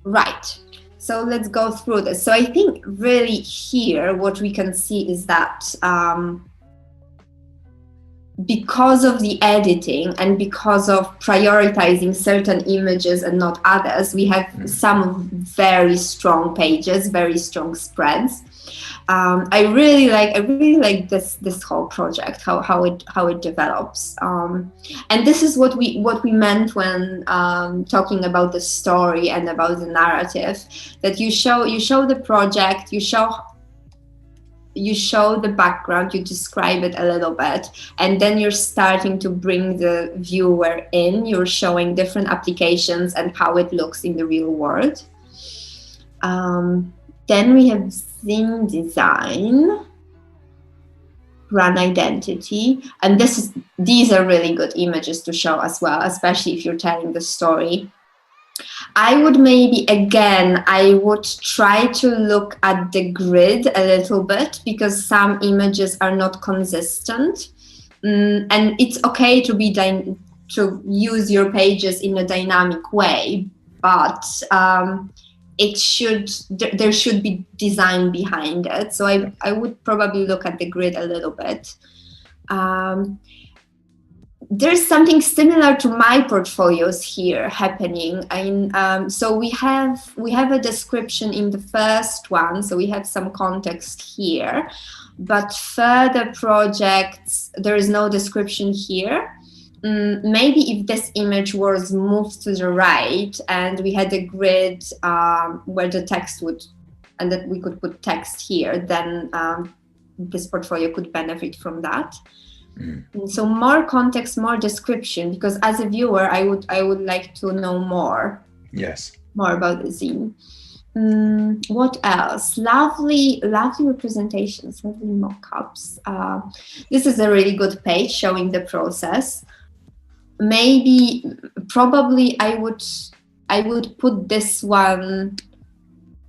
right. So let's go through this. So I think really here what we can see is that because of the editing and because of prioritizing certain images and not others, we have some very strong pages, very strong spreads. I really like this whole project, how it develops, and this is what we meant when talking about the story and about the narrative. That you show the project, you show the background, you describe it a little bit, and then you're starting to bring the viewer in. You're showing different applications and how it looks in the real world. Then we have theme design, brand identity, and these are really good images to show as well, especially if you're telling the story. I would maybe, again, I would try to look at the grid a little bit, because some images are not consistent. And it's okay to be to use your pages in a dynamic way, but there should be design behind it. So I would probably look at the grid a little bit. There's something similar to my portfolios here happening. So we have a description in the first one, so we have some context here, but further projects, there is no description here. Maybe if this image was moved to the right and we had a grid where the text would, and that we could put text here, then this portfolio could benefit from that. So more context, more description, because as a viewer, I would like to know more. Yes. More about the zine. What else? Lovely representations, lovely mock-ups. This is a really good page showing the process. Probably I would put this one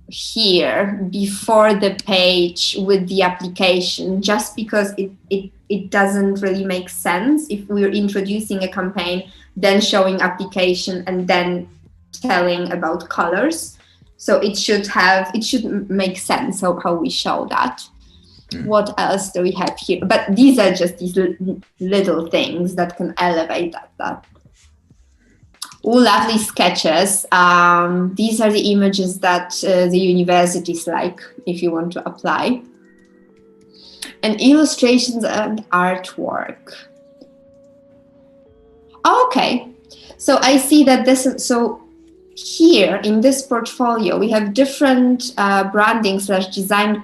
here before the page with the application, just because it doesn't really make sense if we're introducing a campaign, then showing application, and then telling about colors. So it should make sense how we show that. What else do we have here? But these are just these little things that can elevate that. Oh, lovely sketches. These are the images that the universities like, if you want to apply. And illustrations and artwork. Okay, so I see that this is, so here in this portfolio, we have different branding / design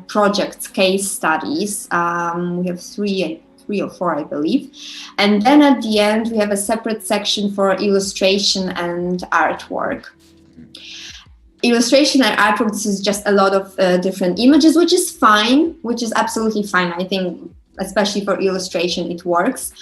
projects, case studies. We have three or four, I believe. And then at the end, we have a separate section for illustration and artwork. Illustration and artwork, this is just a lot of different images, which is fine, which is absolutely fine. I think, especially for illustration, it works.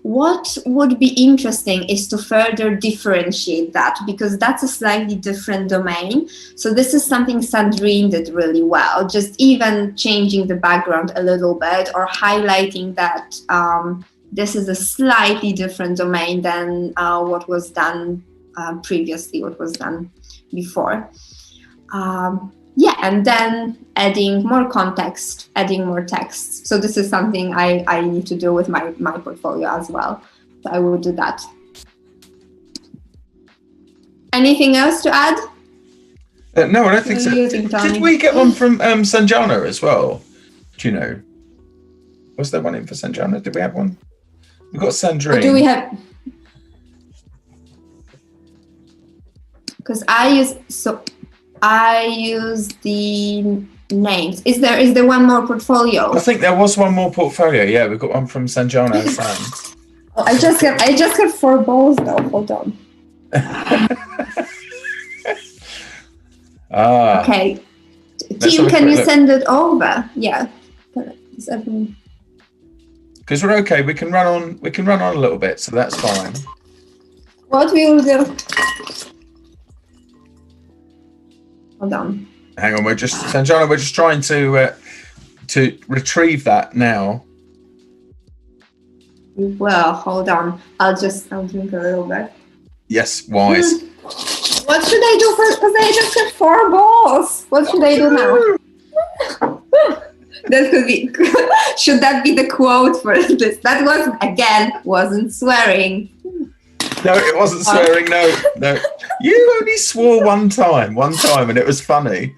What would be interesting is to further differentiate that, because that's a slightly different domain. So this is something Sandrine did really well, just even changing the background a little bit, or highlighting that this is a slightly different domain than what was done previously, what was done before. Yeah, and then adding more context, adding more text. So this is something I need to do with my portfolio as well. So I will do that. Anything else to add? No, I don't think so. Did we get one from Sanjana as well? Do you know? Was there one in for Sanjana? Did we have one? We've got Sandrine. Or do we have? Because I use the names. Is there one more portfolio? I think there was one more portfolio. Yeah, we've got one from Sanjana and Sam. Oh, I just got 4 balls though. Hold on. Okay. Team, can you send it over? Yeah. Because we're okay. We can run on a little bit, so that's fine. What we will do? Hold on. Hang on, Sanjana, we're just trying to retrieve that now. Well, hold on. I'll drink a little bit. Yes, wise. What should I do first? Because I just got 4 balls. What should I do now? That could be. Should that be the quote for this? That wasn't swearing. No, it wasn't swearing. No. You only swore one time, and it was funny.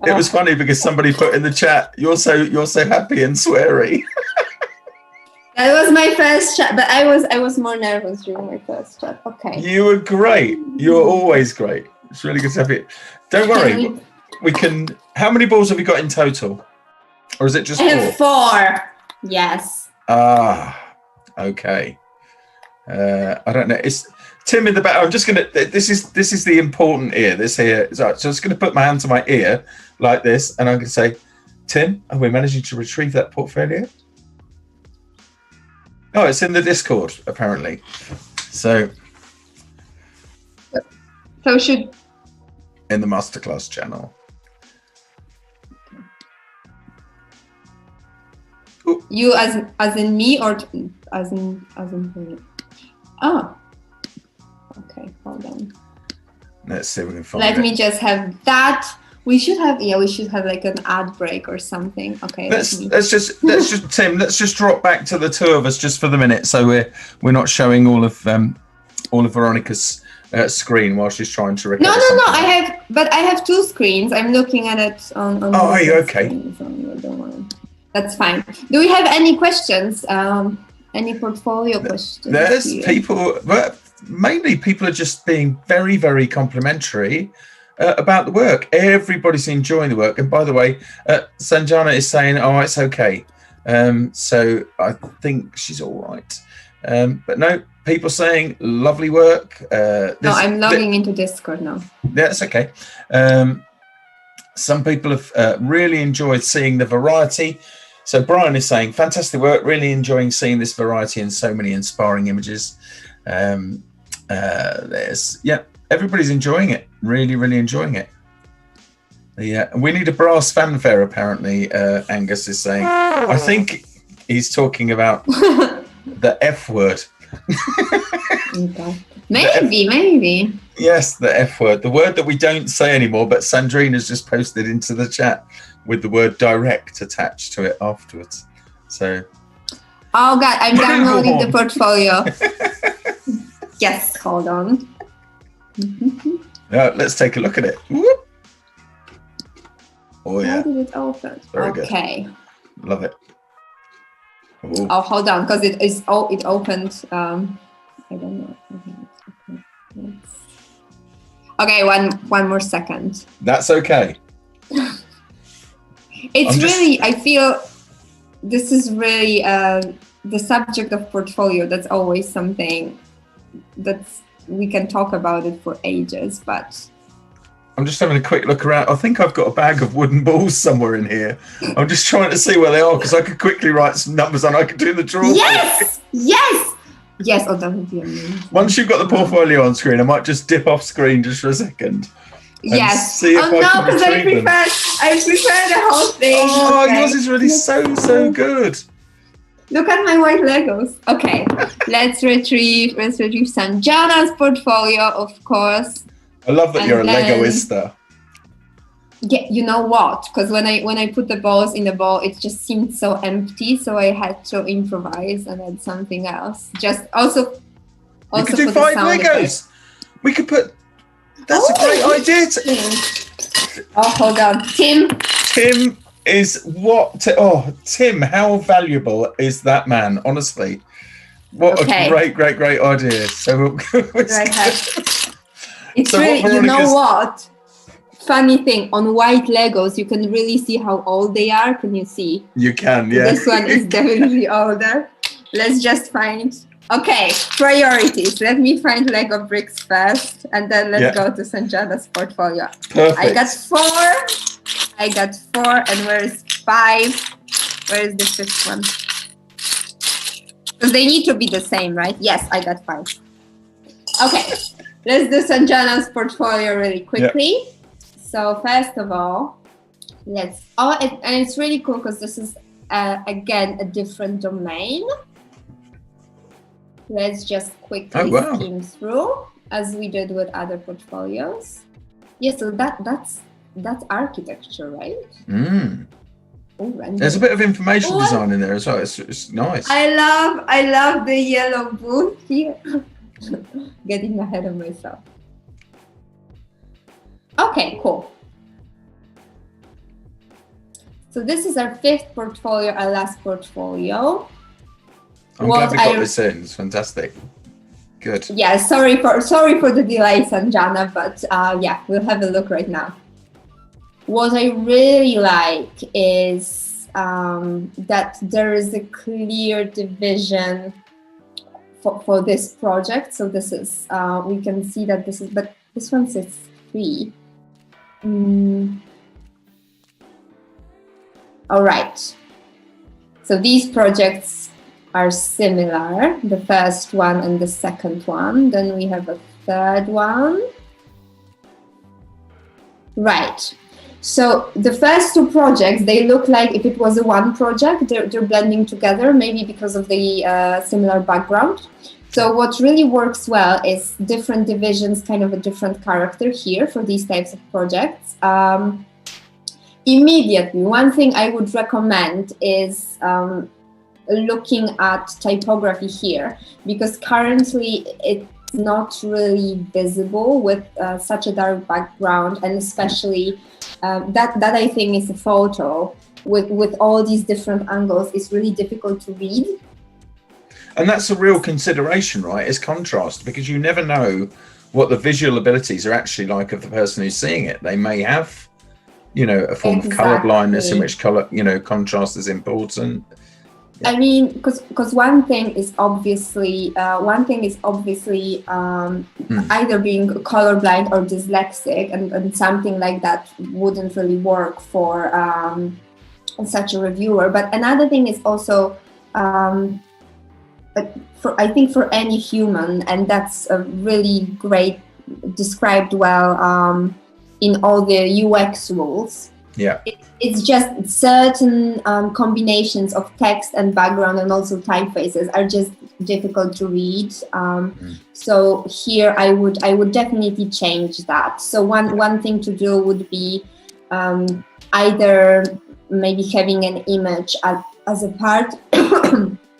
It was funny because somebody put in the chat, "You're so happy and sweary." That was my first chat, but I was more nervous during my first chat. Okay. You were great. You were always great. It's really good to have you. Don't worry. We can. How many balls have you got in total, or is it just 4? I have 4. Yes. Okay. I don't know. It's Tim in the back. I'm just gonna. This is the important ear. This here. So I'm just gonna put my hand to my ear like this, and I'm gonna say, Tim, are we managing to retrieve that portfolio? Oh, it's in the Discord apparently. So So should in the Masterclass channel. Ooh. You as in me or as in me? Oh. Okay, hold on. Let's see if we can find Let it. me just have that. We should have like an ad break or something. Okay. Let's just Tim, let's just drop back to the two of us just for the minute, so we're not showing all of Veronica's screen while she's trying to record. No. I have two screens. I'm looking at it on. Oh, are you okay? That's fine. Do we have any questions? Any portfolio questions? There's people, but mainly people are just being very, very complimentary about the work. Everybody's enjoying the work. And by the way, Sanjana is saying, "Oh, it's okay." So I think she's all right. But no, people saying lovely work. No, I'm logging into Discord now. Yeah, that's okay. Some people have really enjoyed seeing the variety. So Brian is saying, fantastic work, really enjoying seeing this variety and so many inspiring images. Everybody's enjoying it, really, really enjoying it. Yeah, we need a brass fanfare, apparently, Angus is saying. I think he's talking about the F word. Okay. Maybe. Yes, the F word, the word that we don't say anymore, but Sandrina's just posted into the chat with the word direct attached to it afterwards. So. Oh God, I'm downloading the portfolio. Yes, hold on. Let's take a look at it. Whoop. Oh yeah. How did it open? Very good. Okay. Love it. Ooh. Oh, hold on, because it opened. I don't know. Okay, one more second. That's okay. I feel this is really the subject of portfolio. That's always something that's we can talk about it for ages, but I'm just having a quick look around. I think I've got a bag of wooden balls somewhere in here. I'm just trying to see where they are because I could quickly write some numbers on. I could do the draw. Yes. Oh, that would be amazing. Once you've got the portfolio on screen, I might just dip off screen just for a second. Yes. See if I can retrieve them. I prefer the whole thing. Oh, okay. Yours is really so good. Look at my white Legos. Okay, let's retrieve Sanjana's portfolio, of course. I love that you're a Legoista. Yeah, you know what? Because when I put the balls in the ball, it just seemed so empty, so I had to improvise and add something else. Also we could do 5 Legos. We could put. That's a great idea. Oh, hold on, Tim is what? Tim, how valuable is that man? Honestly, what a great idea. So it's really, you know what? Funny thing, on white Legos, you can really see how old they are. Can you see? You can, yeah. This one is definitely older. Let's just find. Okay, priorities. Let me find Lego bricks first, and then let's go to Sanjana's portfolio. Perfect. I got four, and where is 5? Where is the 5th one? Because they need to be the same, right? Yes, I got 5. Okay, let's do Sanjana's portfolio really quickly. Yep. So first of all, and it's really cool because this is again a different domain. Let's just quickly skim through as we did with other portfolios. Yeah, so that's architecture, right? Oh, there's a bit of information design in there as well. It's nice. I love the yellow booth here. Getting ahead of myself. Okay, cool. So this is our 5th portfolio, our last portfolio. I'm glad we got this in. It's fantastic. Good. Yeah, sorry for the delay, Sanjana, but we'll have a look right now. What I really like is that there is a clear division for this project. So this is we can see that this is, but this one says 3. All right. So these projects are similar, the first one and the second one. Then we have a third one. Right. So the first two projects, they look like if it was a one project, they're blending together, maybe because of the similar background. So what really works well is different divisions, kind of a different character here for these types of projects. Immediately, one thing I would recommend is looking at typography here, because currently it's not really visible with such a dark background, and especially that I think is a photo with all these different angles is really difficult to read. And that's a real consideration, right? Is contrast, because you never know what the visual abilities are actually like of the person who's seeing it. They may have, you know, a form of color blindness in which color, you know, contrast is important. Yeah. I mean, because one thing is obviously either being colorblind or dyslexic, and something like that wouldn't really work for such a reviewer. But another thing is also, I think for any human, and that's a really great, described well in all the UX rules. Yeah, it's just certain combinations of text and background and also typefaces are just difficult to read. So here I would definitely change that. So one thing to do would be either maybe having an image as a part.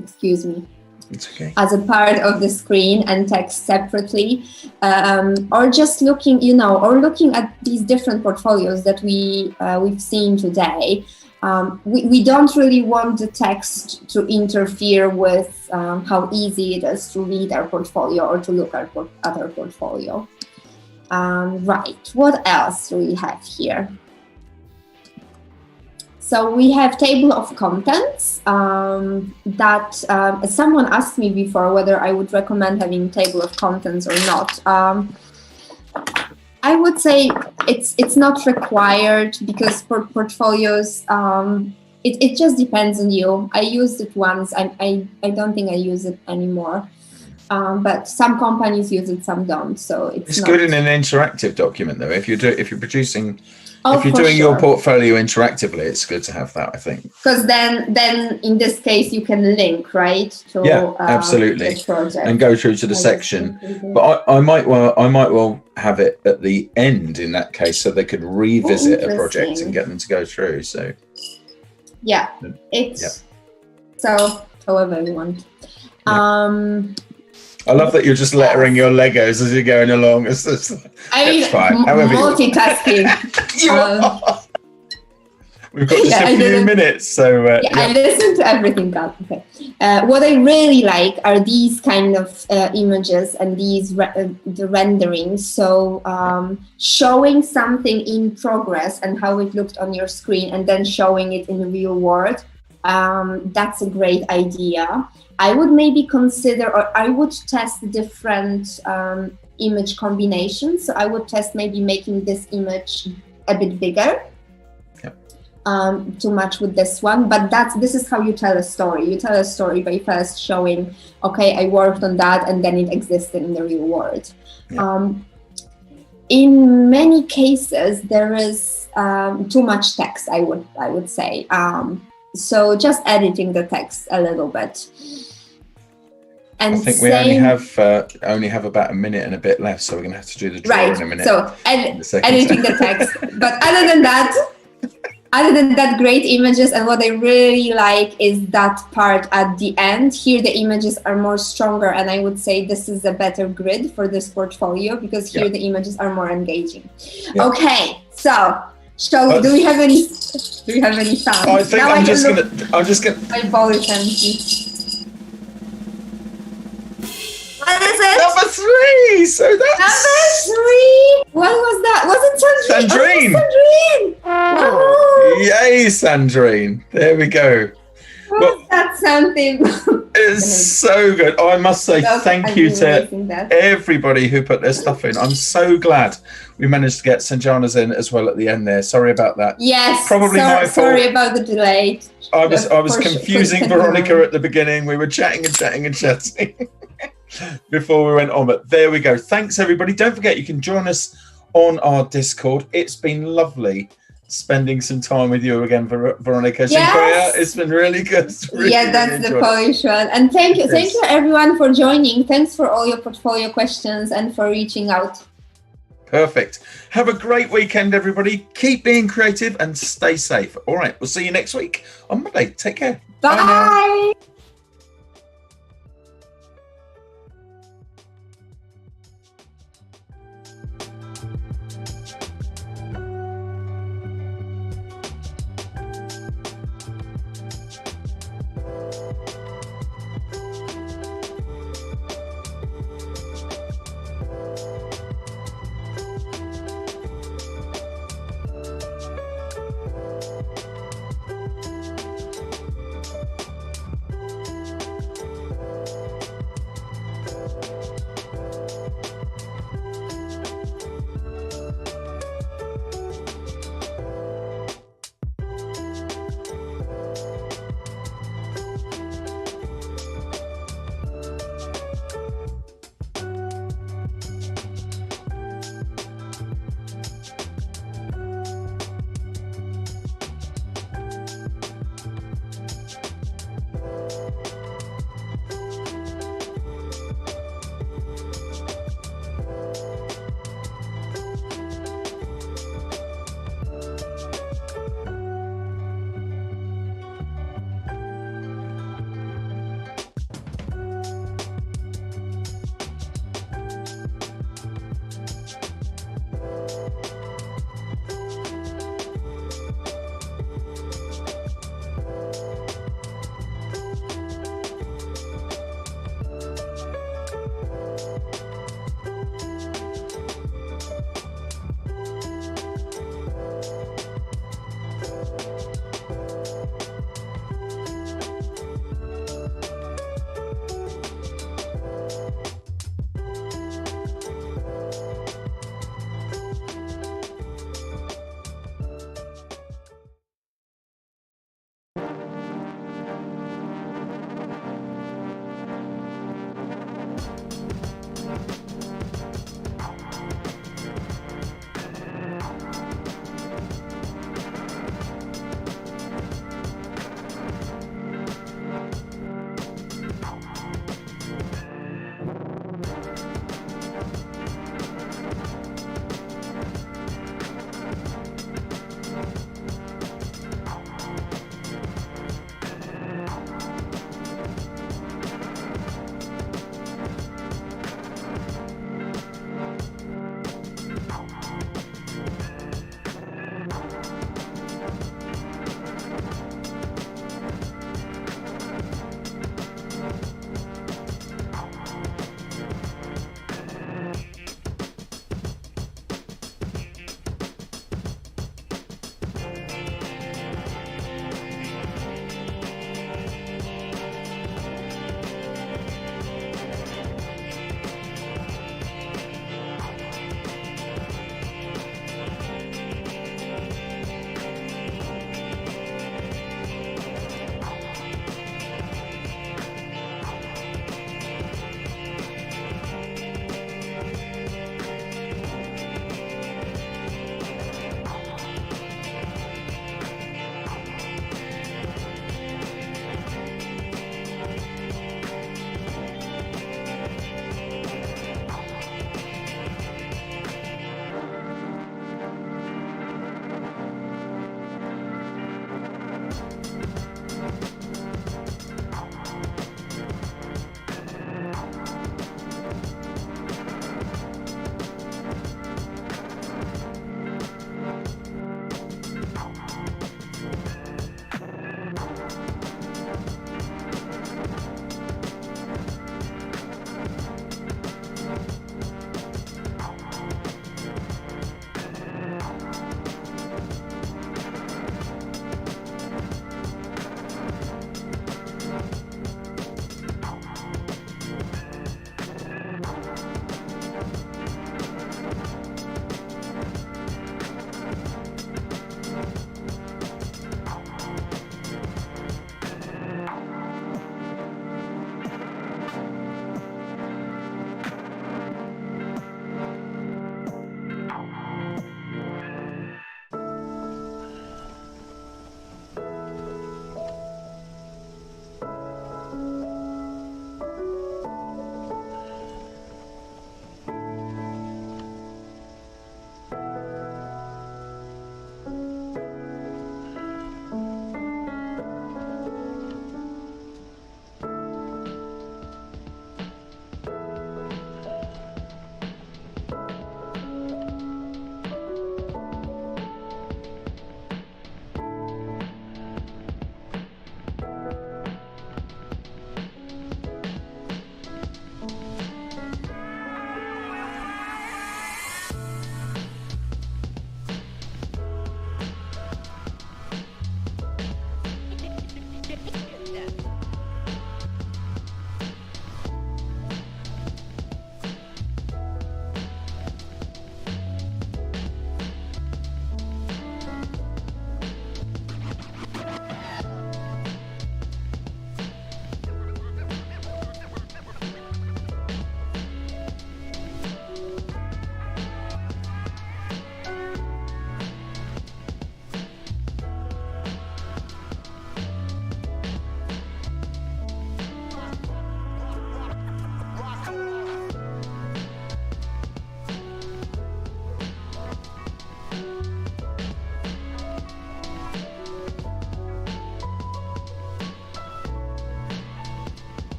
Excuse me. It's okay. As a part of the screen and text separately, or just looking, looking at these different portfolios that we've seen today. We don't really want the text to interfere with how easy it is to read our portfolio or to look at our portfolio. Right. What else do we have here? So we have table of contents that someone asked me before whether I would recommend having table of contents or not. I would say it's not required, because for portfolios, it just depends on you. I used it once. I don't think I use it anymore. But some companies use it, some don't. So it's good in an interactive document, though. If you're producing. Oh, if you're doing your portfolio interactively, it's good to have that, I think. Because then in this case, you can link, right? To, absolutely. The project. And go through to the section. But I might well have it at the end in that case, so they could revisit a project and get them to go through. So yeah, so however you want. I love that you're just lettering your Legos as you're going along. It's fine. Multitasking. We've got just a few minutes, so I listen to everything. Okay. What I really like are these kind of images and these the renderings. So showing something in progress and how it looked on your screen, and then showing it in the real world. That's a great idea. I would maybe consider, or I would test different image combinations. So I would test maybe making this image a bit bigger to match with this one. But this is how you tell a story. You tell a story by first showing, okay, I worked on that, and then it existed in the real world. Yeah. In many cases, there is too much text, I would say. So just editing the text a little bit. And I think we only have about a minute and a bit left, so we're going to have to do the draw in a minute. So editing the text. But other than that, great images. And what I really like is that part at the end. Here the images are more stronger, and I would say this is a better grid for this portfolio, because here the images are more engaging. Yeah. Okay, so. Do we have any sound? I think I'm just gonna. My bullet empty. What is it? Number 3. So that's number 3. What was that? Was it Sandrine? Sandrine. Oh, yay, Sandrine! There we go. What was that something? It's so good. I must say thank you to everybody who put their stuff in. I'm so glad we managed to get Sanjana's in as well at the end there. Sorry about that. Yes, probably my fault. Sorry about the delay. I was confusing Weronika at the beginning. We were chatting before we went on, but there we go. Thanks everybody. Don't forget, you can join us on our Discord. It's been lovely spending some time with you again, Weronika. Yes. It's been really good. Really, yeah, that's really the Polish one. And thank you everyone for joining. Thanks for all your portfolio questions and for reaching out. Perfect. Have a great weekend, everybody. Keep being creative and stay safe. All right, we'll see you next week on Monday. Take care. Bye.